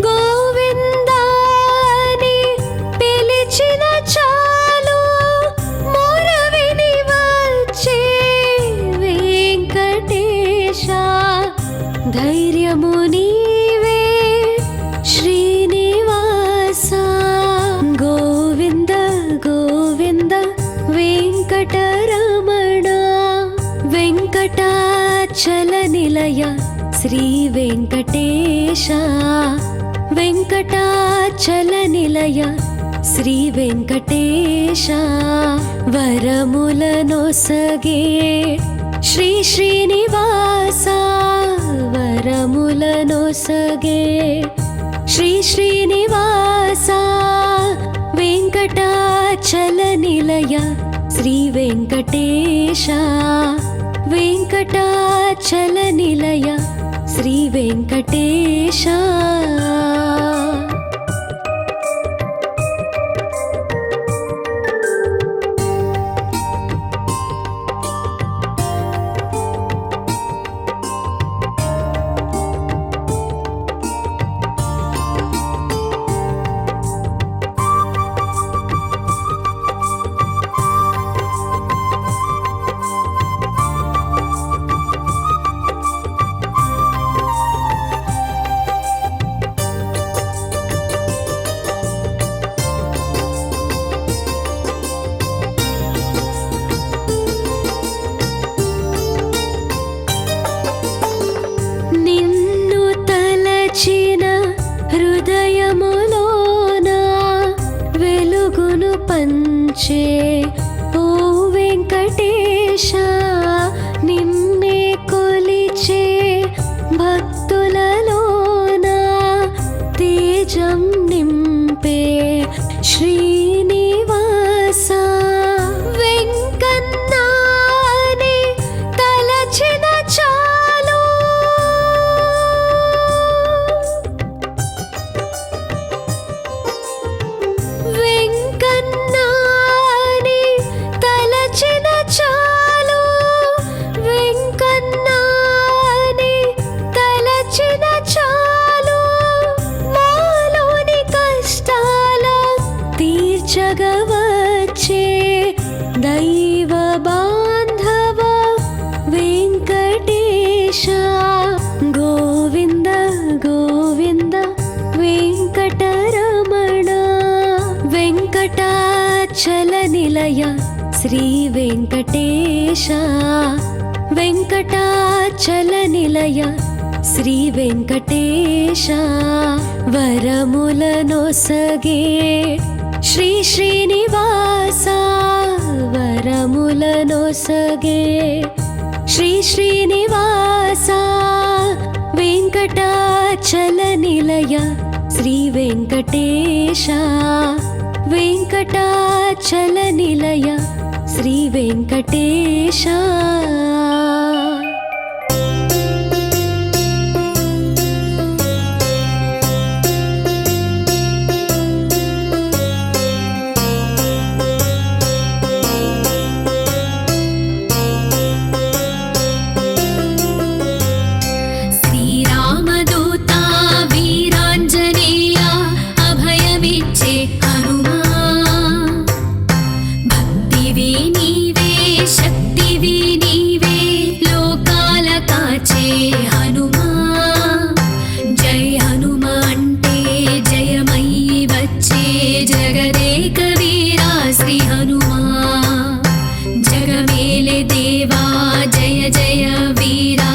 గోవిందాని పిలిచిన చాలు, మొరవిని వచ్చే వెంకటేశ, ధైర్యము నీవే శ్రీనివాస, గోవింద గోవింద వెంకటరమణ, వెంకటాచల నిలయ శ్రీ వెంకటేశ, వెంకటాచల నిలయ శ్రీ వెంకటేశ, వరములనొసగే శ్రీ శ్రీనివాస, వరములనొసగే శ్రీ శ్రీనివాస, వెంకటాచల నిలయ శ్రీ వెంకటేశ, వెంకటాచల నిలయ శ్రీ వెంకటేశ. వెంకటాచలనిలయ శ్రీ వెంకటేశ వెంకటాచలనిలయ శ్రీ వెంకటేశ వరములనొసగే శ్రీ శ్రీనివాస వరములనొసగే శ్రీ శ్రీనివాస వెంకటాచలనిలయ శ్రీ వెంకటేశ వెంకటాచలనిలయ శ్రీ వెంకటేశ శ్రీరామదూత వీరాంజనేయ అభయమిచ్చే హనుమా భక్తివి నీవే శక్తివి నీవే లోకాల కాచే హనుమా జై హనుమ అంటే జయమయ్యి వచ్చే జగదేక వీరా శ్రీ హనుమా జగమేలే దేవా జయ జయ వీరా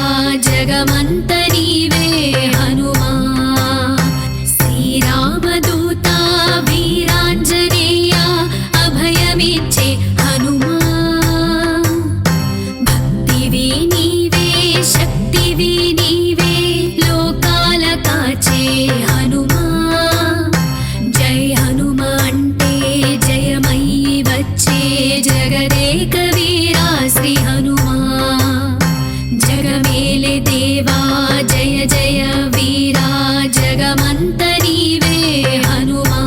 జగమంత నీవే హనుమా శ్రీరామదూత వీరాంజనేయ అభయమిచ్చే హనుమా భక్తివి నీవే శక్తివి నీవే లోకాల కాచే హనుమా జై హనుమ అంటే జయమయ్యి వచ్చే జగదేక వీరా శ్రీ హనుమా జగమేలే దేవా జయ జయ వీరా జగమంత నీవే హనుమా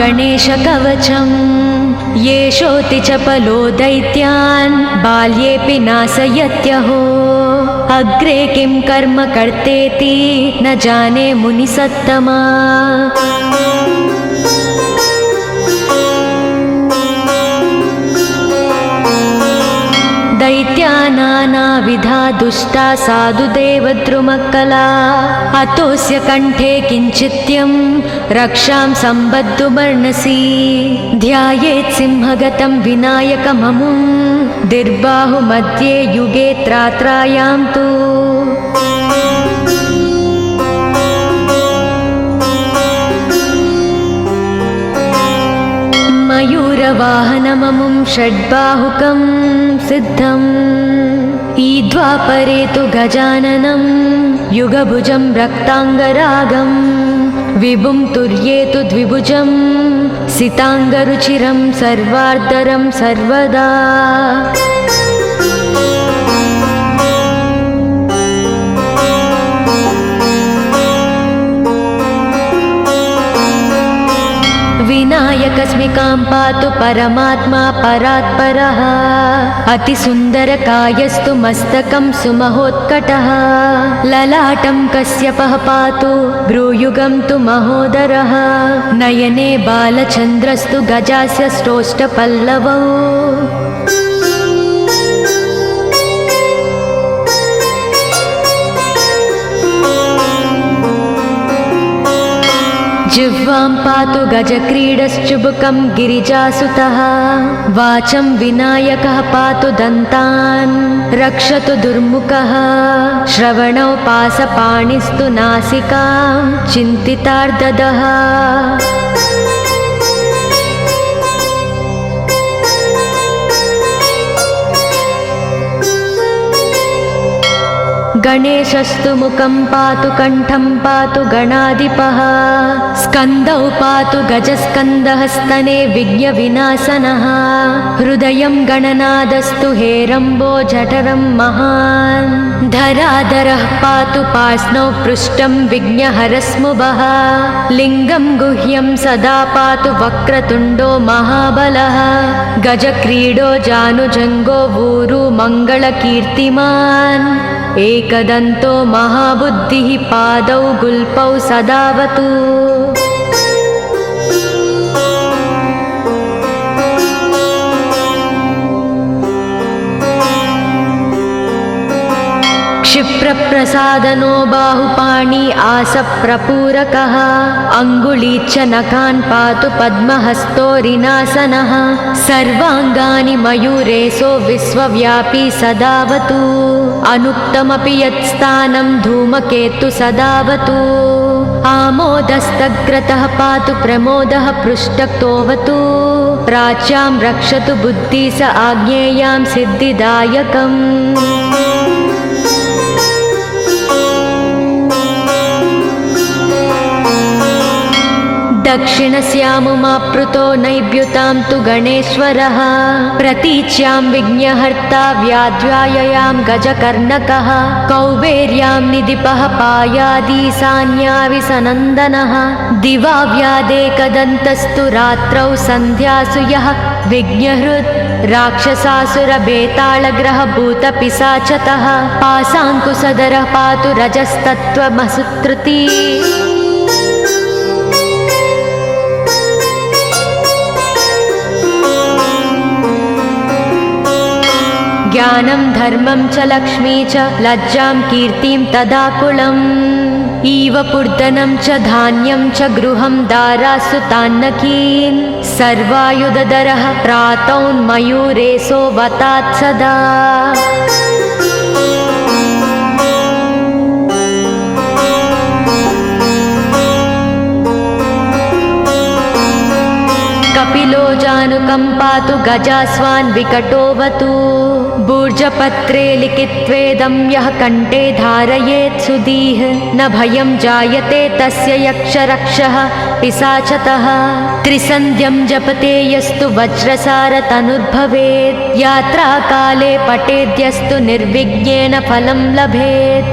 गणेशकवचम् येषोऽति चपलो दैत्यान् बाल्येऽपि नाशयत्यहो अग्रे किं कर्म कर्तेति न जाने मुनिसत्तमा दैत्या नानाविधा दुष्टा साधुदेवद्रुमक्कला अतोऽस्य कण्ठे किञ्चित्यं रक्षां सम्बद्धुमर्णसि ध्यायेत् सिंहगतं विनायकममुं दिर्बाहुमध्ये युगे त्रात्रायां तु मयूरवाहनममुं षड्बाहुकं सिद्धम् ईद्वापरे तु गजाननं युगभुजं रक्ताङ्गरागं विभुं तुर्ये तु द्विभुजं सिताङ्गरुचिरं सर्वार्धरं सर्वदा विनायकस्मिकां पातु परमात्मा परात्परः अतिसुन्दरकायस्तु मस्तकं सुमहोत्कटः ललाटं कश्यपः पातु भ्रूयुगं तु महोदरः नयने बालचन्द्रस्तु गजास्य स्रोष्टपल्लवौ जिह्वां पातु गजक्रीडश्चुबुकं गिरिजासुतः वाचं विनायकः पातु दन्तान् रक्षतु दुर्मुखः श्रवणौ पासपाणिस्तु नासिकां चिन्तितार्ददः गणेशस्तु मुखं पातु कण्ठं पातु गणाधिपः स्कन्दौ पातु गजस्कन्दः स्तने विघ्नविनाशनः हृदयं गणनादस्तु हेरम्बो जठरं महान् धराधरः पातु पार्ष्णौ पृष्ठं विघ्नहरस्मुभः लिङ्गं गुह्यं सदा पातु वक्रतुण्डो महाबलः गजक्रीडो जानुजङ्गो ऊरु मङ्गलकीर्तिमान् एकदन्तो महाबुद्धिः पादौ गुल्पौ सदावतु क्षिप्रप्रसादनो बाहुपाणि आसप्रपूरकः अङ्गुलीच्च नखान् पातु पद्महस्तोरिनासनः सर्वाङ्गानि मयूरेशो विश्वव्यापी सदावतु अनुक्तमपि यत्स्थानं धूमकेतु सदावतु आमोदस्तग्रतः पातु प्रमोदः पृष्ठतोऽवतु प्राच्यां रक्षतु बुद्धि स आज्ञेयां सिद्धिदायकम् दक्षिणस्यामुमाप्लुतो नैव्युतां तु गणेश्वरः प्रतीच्यां विघ्नहर्ता व्याध्याययां गजकर्णकः कौबेर्यां निधिपः पायादीशान्याविसनन्दनः दिवा व्यादेकदन्तस्तु रात्रौ सन्ध्यासु यः विघ्नहृत् राक्षसासुरभेताళग्रहभूतपिशाचतः पाशाङ्कुशधरः पातु रजस्तत्त्वमसुत्रुती ज्ञानं धर्मं च लक्ष्मी च लज्जां कीर्तिं तदाकुलम् इव पूर्धनं च धान्यं च गृहं दारासु तान्नकीन् सर्वायुधधरः प्रातौन्मयूरेशो वतात् सदा कपिलो जानुकं पातु गजास्वान् विकटोऽवतु भूर्जपत्रे लिखित्वेदं यः कण्ठे धारयेत् सुधीः न भयं जायते तस्य यक्षरक्षः पिशाचतः त्रिसन्ध्यं जपते यस्तु वज्रसारतनुर्भवेत् यात्राकाले पठेद्यस्तु निर्विघ्नेन फलं लभेत्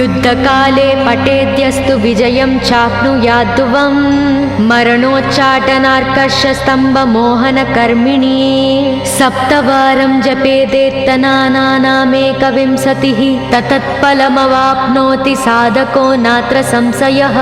युद्धकाले पठेद्यस्तु विजयं चाप्नुयाद्ध्रुवम् मरणोच्चाटनार्कर्षस्तम्भमोहनकर्मिणी सप्तवारं जपेदेत्तनानामेकविंशतिः ततत्फलमवाप्नोति साधको नात्र संशयः।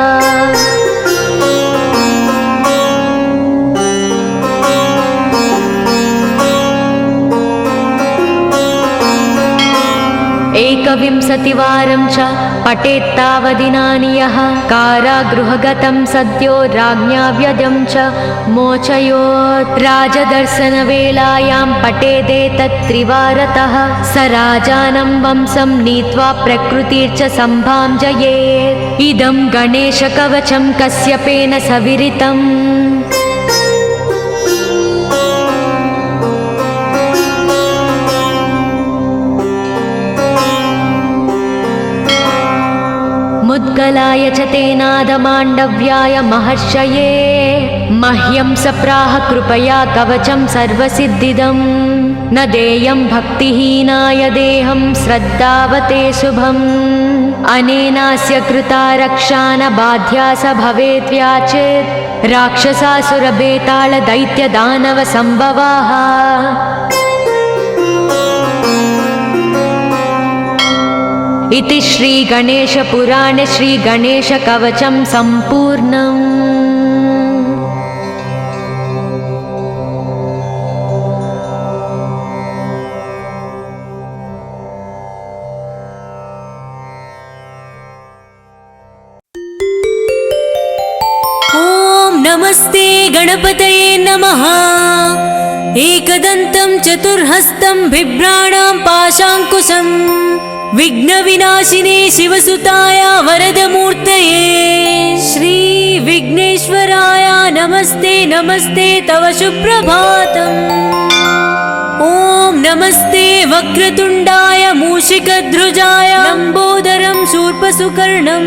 एकविंशतिवारं च पठेत्तावदिनानि यः कारागृहगतं सद्यो राज्ञा व्यजं च मोचयोत् राजदर्शनवेलायां पठेदेतत्त्रिवारतः स राजानं वंशं नीत्वा प्रकृतिर्च सम्भाञ्जयेत्। इदं गणेशकवचं कश्यपेन सविरितम्। मुद्गलाय च तेनादमाण्डव्याय महर्षये मह्यं सप्राह कृपया कवचं सर्वसिद्धिदं न देयं भक्तिहीनाय देहं श्रद्धावते शुभम् अनेनास्य कृता रक्षा न बाध्या स भवेद्व्याचेत् राक्षसासुरबेताल दैत्यदानव संभवाः। इति श्री गणेशपुराणे श्री गणेशकवचं सम्पूर्णम्। ॐ नमस्ते गणपतये नमः। एकदन्तं चतुर्हस्तं बिभ्राणां पाशाङ्कुशम् विघ्नविनाशिने शिवसुताय वरदमूर्तये श्री विघ्नेश्वराय नमस्ते नमस्ते तव सुप्रभातम्। ॐ नमस्ते वक्रतुण्डाय मूषिकध्वजाय लम्बोदरं शूर्पसुकर्णं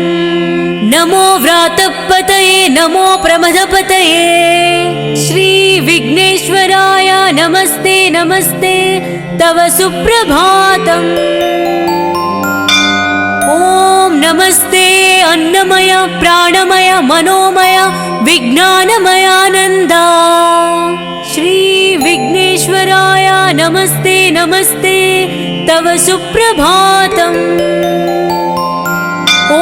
नमो व्रातपतये नमो प्रमदपतये श्री विघ्नेश्वराय नमस्ते नमस्ते तव सुप्रभातम्। ॐ नमस्ते अन्नमय प्राणमय मनोमय विज्ञानमयानन्द श्री विघ्नेश्वराय नमस्ते नमस्ते तव सुप्रभातम्। ॐ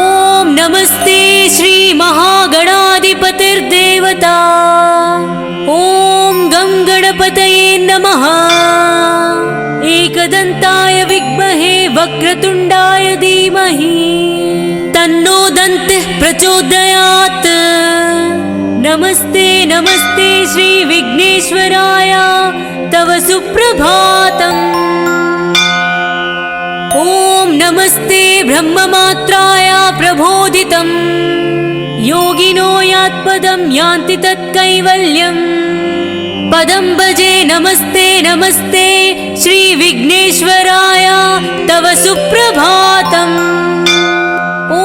नमस्ते श्री महागणाधिपतिर्देवता ॐ गं गणपतये नमः। एकदन्ताय विद्महे वक्रतुण्डाय धीमहि तन्नो दन्तिः प्रचोदयात्। नमस्ते नमस्ते श्री विघ्नेश्वराय तव सुप्रभातम्। ॐ नमस्ते ब्रह्ममात्राय प्रबोधितं योगिनो यात्पदं यान्ति तत्कैवल्यम् पदं भजे नमस्ते नमस्ते श्री विघ्नेश्वराय तव सुप्रभातम्। ॐ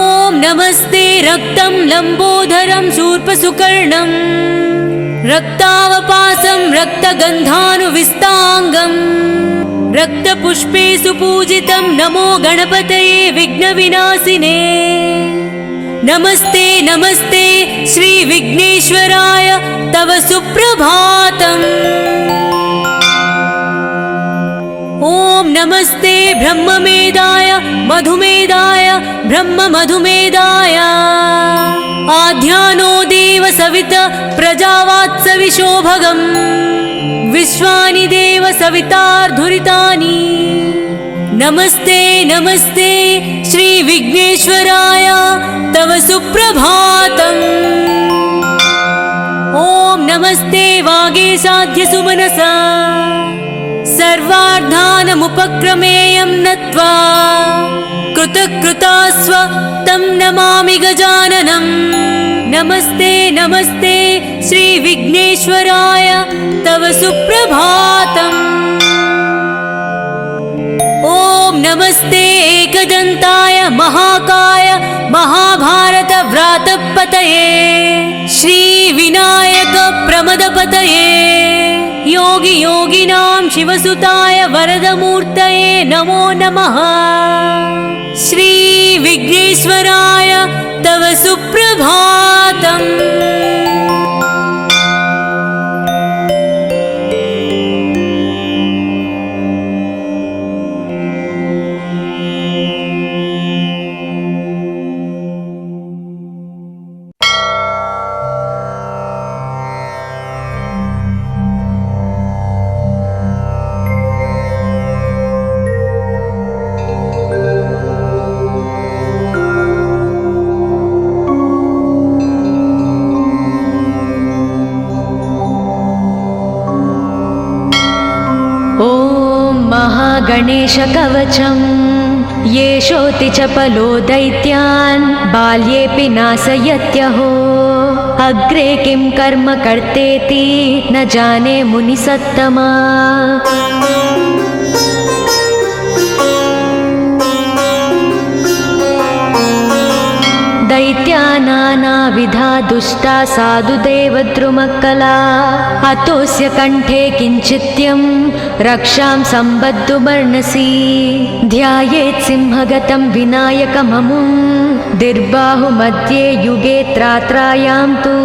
नमस्ते रक्तं लम्बोदरं शूर्पसुकर्णं रक्तावपासं रक्तगन्धानुविस्ताङ्गं रक्तपुष्पे सुपूजितं नमो गणपतये विघ्नविनाशिने नमस्ते नमस्ते श्री विघ्नेश्वराय तव सुप्रभातम्। ॐ नमस्ते ब्रह्ममेधाय मधुमेधाय ब्रह्ममधुमेधाय आध्यानो देव सविता प्रजावात्सविशो भगम् विश्वानि देव सवितार्धुरितानि नमस्ते नमस्ते श्री विघ्नेश्वराय तव सुप्रभातम्। ॐ नमस्ते वागीशाद्य सुमनसा सर्वार्थानमुपक्रमेयं नत्वा कृतकृतास्व तं नमामि गजाननम् नमस्ते नमस्ते श्री विघ्नेश्वराय तव सुप्रभातम्। ॐ नमस्ते एकदन्ताय महाकाय महाभारत व्रातपतये श्री विनायक प्रमदपतये योगी योगियोगिनां शिवसुताय वरदमूर्तये नमो नमः। श्री विघ्नेश्वराय तव सुप्रभातम्। गणेशकवचं येषोति च पलो दैत्यान् बाल्येऽपि नाशयत्यहो। अग्रे किं कर्म कर्तेति न जाने मुनिसत्तमा। दैत्या नानाविधा दुष्टा साधुदेवद्रुमक्कला। अतोऽस्य कण्ठे किञ्चित्यं रक्षां सम्बद्धुमर्णसि। ध्यायेत् सिंहगतं विनायकममुं दिर्बाहुमध्ये युगे त्रात्रायां तु।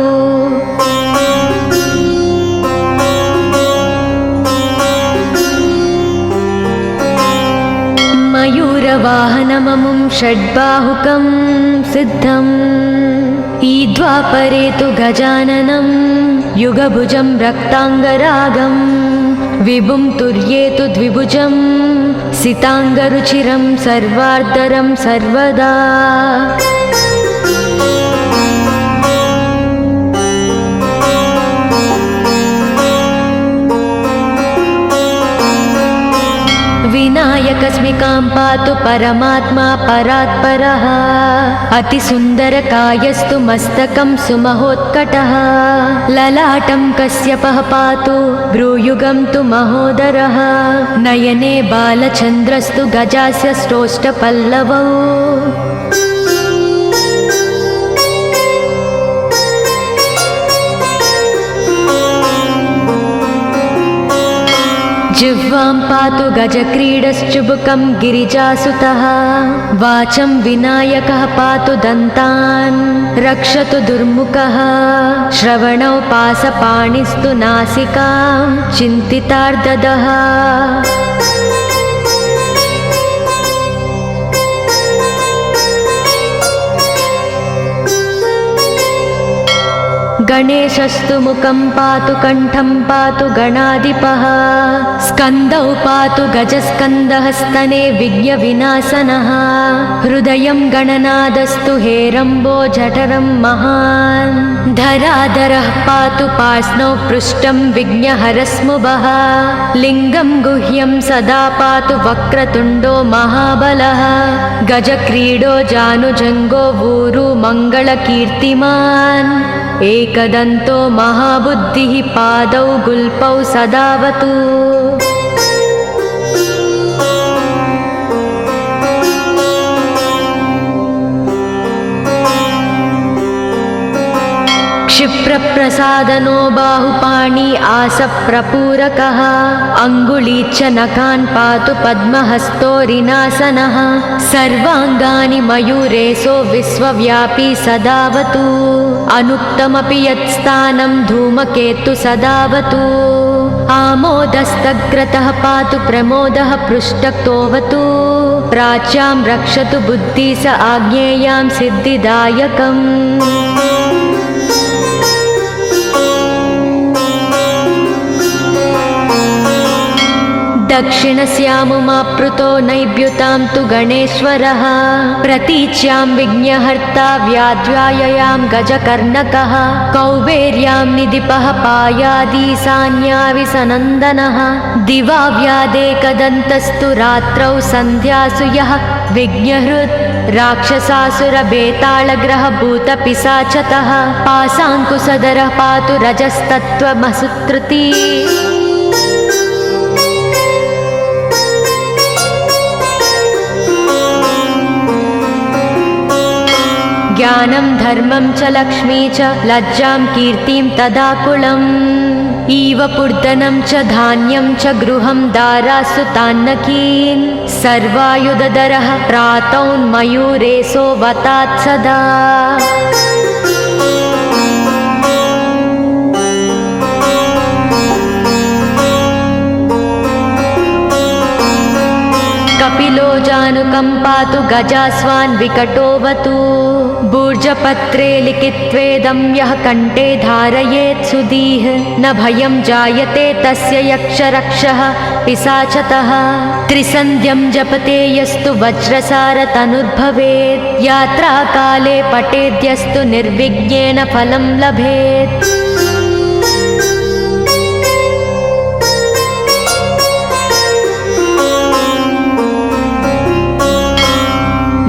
मयूरवाहनममुं षड्बाहुकं सिद्धम्। ईद्वापरे तु गजाननं युगभुजं रक्ताङ्गरागं। विभुं तुर्येतु द्विभुजं सिताङ्गरुचिरं सर्वार्धरं सर्वदा। विनायकस्मिकां पातु परमात्मा परात्परः। अतिसुन्दरकायस्तु मस्तकं सुमहोत्कटः। ललाटं कश्यपः पातु भ्रूयुगं तु महोदरः। नयने बालचन्द्रस्तु गजास्य श्रोष्ठपल्लवौ। जिह्वां पातु गजक्रीडश्चुबुकं गिरिजासुतः। वाचं विनायकः पातु दन्तान् रक्षतु दुर्मुखः। श्रवणौ पासपाणिस्तु नासिकां चिन्तितार्ददः। गणेशस्तु मुखं पातु कण्ठं पातु गणाधिपः। स्कन्दौ पातु गजस्कन्दः स्तने विघ्नविनाशनः। हृदयं गणनादस्तु हेरम्बो जठरं महान्। धराधरः पातु पार्ष्णौ पृष्ठं विघ्नहरस्मुभः। लिङ्गं गुह्यं सदा पातु वक्रतुण्डो महाबलः। गजक्रीडो जानुजङ्गो ऊरु मङ्गलकीर्तिमान्। एकदन्तो महाबुद्धिः पादौ गुल्पौ सदावतु। क्षिप्रप्रसादनो बाहुपाणि आसप्रपूरकः। अङ्गुलीच्च नखान् पातु पद्महस्तोरिनासनः। सर्वाङ्गानि मयूरेशो विश्वव्यापी सदावतु। अनुक्तमपि यत्स्थानं धूमकेतु सदावतु। आमोदस्तग्रतः पातु प्रमोदः पृष्ठतोऽवतु। प्राच्यां रक्षतु बुद्धि स आज्ञेयां सिद्धिदायकम्। दक्षिणस्यामुमाप्लुतो नैव्युतां तु गणेश्वरः। प्रतीच्यां विघ्नहर्ता व्याध्याययां गजकर्णकः। कौबेर्यां निधिपः पायादीशान्याविसनन्दनः। दिवा व्यादेकदन्तस्तु रात्रौ सन्ध्यासु यः विघ्नहृत्। राक्षसासुरबेताళग्रहभूतपिशाचतः। पाशाङ्कुशधरः पातु रजस्तत्त्वमसुत्रुति। ज्ञानं धर्मं च लक्ष्मी च लज्जां कीर्तिं तदाकुलम्। इव पूर्धनं च धान्यं च गृहं दारासु तान्नकीन् सर्वायुधधरः प्रातौन्मयूरेशो वतात् सदा कपिलो जानुकम्पातु गजास्वान् विकटोऽवतु भूर्जपत्रे लिखित्वेदं यः कण्ठे धारयेत् सुधीः न भयं जायते तस्य यक्षरक्षः पिशाचतः त्रिसन्ध्यं जपते यस्तु वज्रसारतनुर्भवेत् यात्राकाले पठेद्यस्तु निर्विघ्नेन फलं लभेत्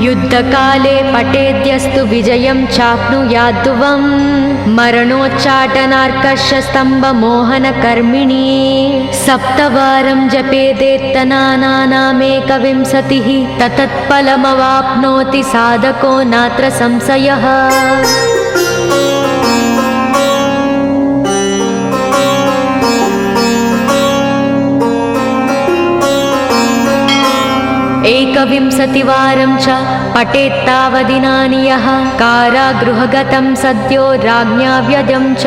युद्धकाले पठेद्यस्तु विजयं चाप्नुयाद्ध्रुवं मरणोच्चाटनार्कषस्तम्भमोहनकर्मिणी सप्तवारं जपेदेत्तनानामेकविंशतिः ततत्फलमवाप्नोति साधको नात्र संशयः एकविंशतिवारं च पठेत्तावदिनानि यः कारागृहगतं सद्यो राज्ञा व्यजं च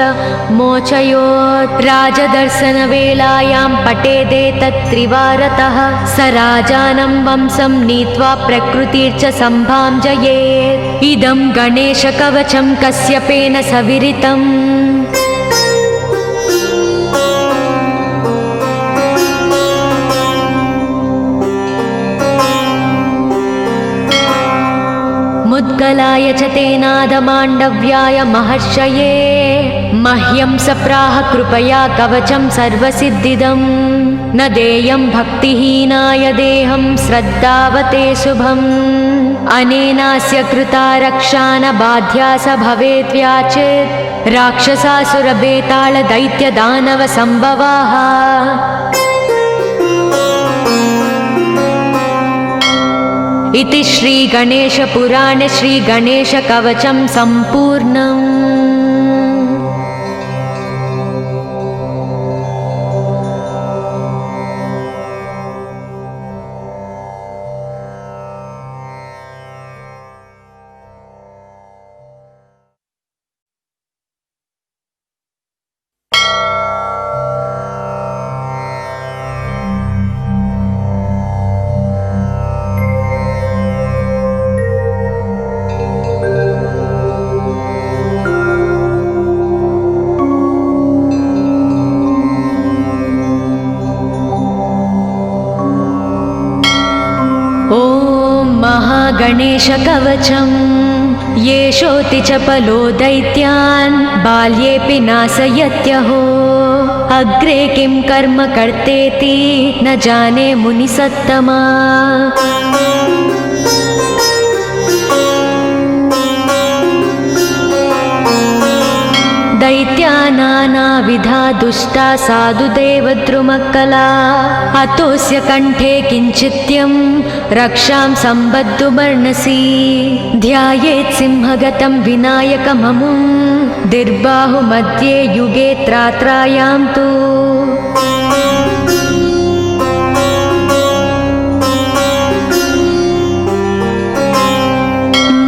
मोचयोत् राजदर्शनवेलायां पठेदेतत्त्रिवारतः स राजानं वंशं नीत्वा प्रकृतिर्च सम्भां जयेत् इदं गणेशकवचं कश्यपेन सविरितम् मुद्गलाय च तेनादमाण्डव्याय महर्षये मह्यं सप्राह कृपया कवचं सर्वसिद्धिदं न देयं भक्तिहीनाय देहं श्रद्धावते शुभम् अनेनास्य कृता रक्षा न बाध्या स भवेत् व्याचेत् राक्षसासुरबेतालदैत्यदानवसम्भवाः इति श्रीगणेशपुराणे श्रीगणेशकवचं सम्पूर्णम्। गणेशकवचं येषोऽति चपलो दैत्यान् बाल्येऽपि नाशयत्यहो अग्रे किं कर्म कर्तेति न जाने मुनिसत्तमा दैत्या नानाविधा दुष्टा साधुदेवद्रुमक्कला अतोऽस्य कण्ठे किञ्चित्यं रक्षां सम्बद्धुमर्णसि ध्यायेत् सिंहगतं विनायकममुं दिर्बाहुमध्ये युगे त्रात्रायां तु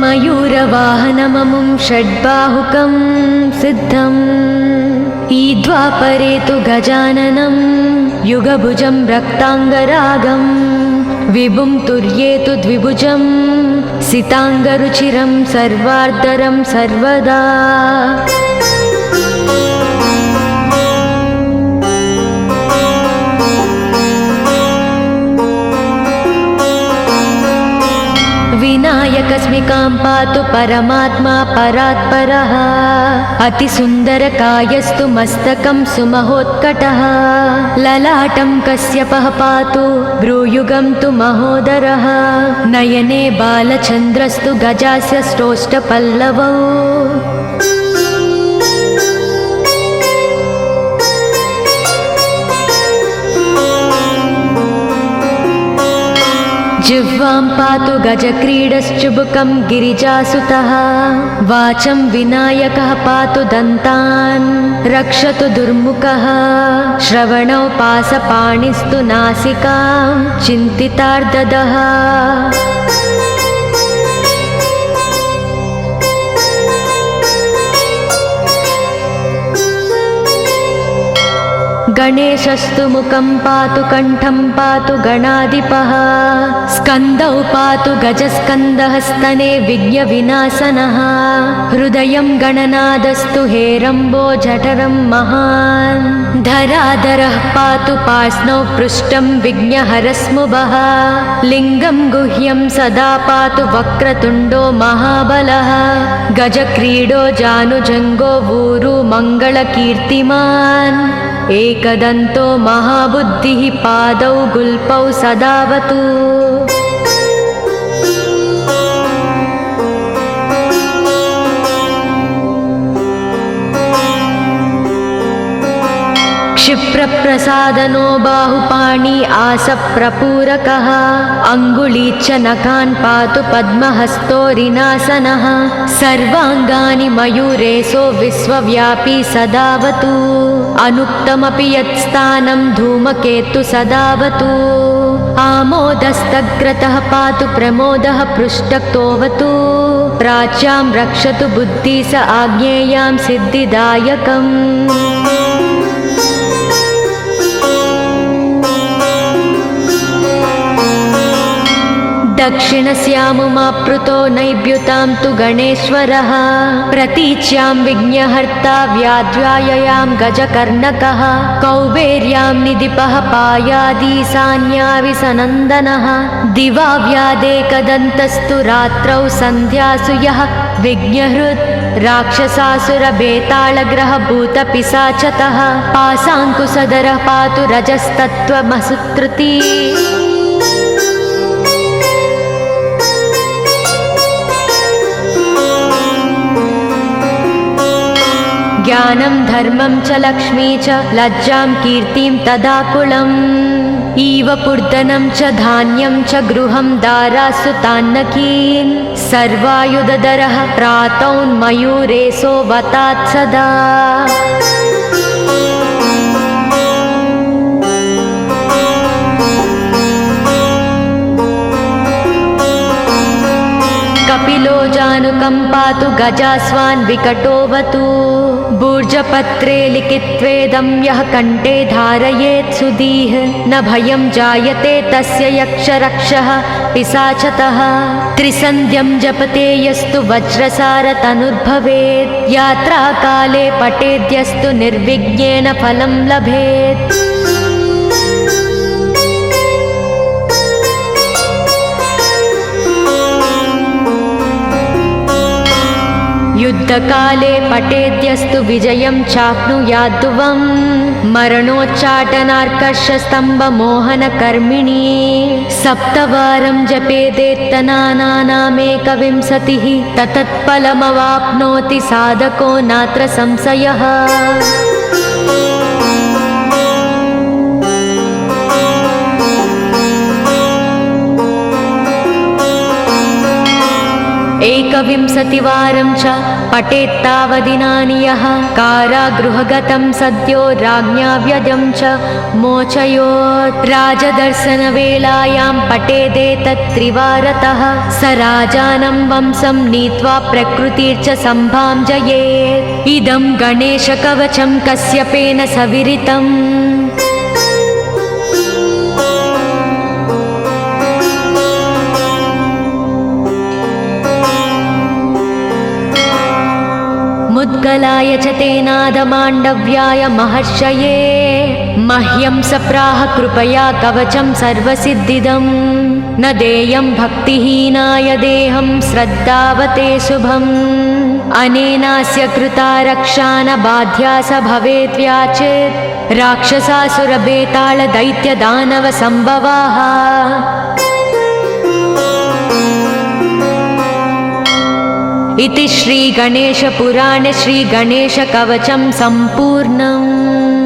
मयूरवाहनममुं षड्बाहुकं सिद्धम् ईद्वापरे तु गजाननं युगभुजं रक्ताङ्गरागं विभुं तुर्ये तु द्विभुजं सिताङ्गरुचिरं सर्वार्धरं सर्वदा विनायकस्मिकां पातु परमात्मा परात्परः अतिसुन्दरकायस्तु मस्तकं सुमहोत्कटः ललाटं कश्यपः पातु भ्रूयुगं तु महोदरः नयने बालचन्द्रस्तु गजास्य स्रोष्टपल्लवौ जिह्वा जिह्वां पातु गजक्रीडश्चुबुकं गिरिजासुतः वाचं विनायकः पातु दन्तान् रक्षतु दुर्मुखः श्रवणौ पासपाणिस्तु नासिकां चिन्तितार्ददः गणेशस्तु मुखं पातु कण्ठं पातु गणाधिपः स्कन्दौ पातु गजस्कन्दः स्तने विघ्नविनाशनः हृदयं गणनादस्तु हेरम्बो जठरं महान् धराधरः पातु पार्ष्णौ पृष्ठं विघ्नहरस्मुभः लिङ्गं गुह्यं सदा पातु वक्रतुण्डो महाबलः गजक्रीडो जानुजङ्गो ऊरु मङ्गलकीर्तिमान् एकदन्तो महाबुद्धिः पादौ गुल्पौ सदावतु क्षिप्रप्रसादनो बाहुपाणि आसप्रपूरकः अङ्गुलीच्च नखान् पातु पद्महस्तोरिनासनः सर्वाङ्गानि मयूरेशो विश्वव्यापी सदावतु अनुक्तमपि यत्स्थानं धूमकेतु सदावतु आमोदस्तग्रतः पातु प्रमोदः पृष्ठतोऽवतु प्राच्यां रक्षतु बुद्धि स आज्ञेयां सिद्धिदायकम् दक्षिणस्यामुमाप्लुतो नैव्युतां तु गणेश्वरः प्रतीच्यां विघ्नहर्ता व्याध्याययां गजकर्णकः कौबेर्यां निधिपः पायादीशान्याविसनन्दनः दिवा व्यादेकदन्तस्तु रात्रौ सन्ध्यासु यः विघ्नहृत् राक्षसासुरबेताళग्रहभूतपिशाचतः पाशाङ्कुशधरः पातु रजस्तत्त्वमसुत्कृती ज्ञानं धर्मं च लक्ष्मी च लज्जां कीर्तिं तदाकुलम् इव पूर्धनं च धान्यं च गृहं दारासु तान्नकीन् सर्वायुधधरः प्रातौन्मयूरेशो वतात् सदा कपिलो जानुकं पातु गजास्वान् विकटोऽवतु भूर्जपत्रे लिखित्वेदं यः कण्ठे धारयेत् सुधीः न भयं जायते तस्य यक्षरक्षः पिशाचतः त्रिसन्ध्यं जपते यस्तु वज्रसारतनुर्भवेत् यात्राकाले पठेद्यस्तु निर्विघ्नेन फलं लभेत् युद्धकाले पठेद्यस्तु विजयं चाप्नुयाद्ध्रुवं मरणोच्चाटनार्कर्षस्तम्भमोहनकर्मिणी सप्तवारं जपेदेत्तनानामेकविंशतिः ततत्फलमवाप्नोति साधको नात्र संशयः एकविंशतिवारं च पठेत्तावदिनानि यः कारागृहगतं सद्यो राज्ञा व्यजं च मोचयोत् राजदर्शनवेलायां पठेदेतत्त्रिवारतः स राजानं वंशं नीत्वा प्रकृतिर्च सम्भां जयेत् इदं गणेशकवचं कश्यपेन सविरितम् मुद्गलाय च तेनादमाण्डव्याय महर्षये मह्यं सप्राह कृपया कवचं सर्वसिद्धिदं न देयं भक्तिहीनाय देहं श्रद्धावते शुभम् अनेनास्य कृता रक्षा न बाध्या स भवेद्व्याचेत् राक्षसासुरबेताళदैत्यदानवसम्भवाः इति श्रीगणेशपुराणे श्रीगणेशकवचं सम्पूर्णम्।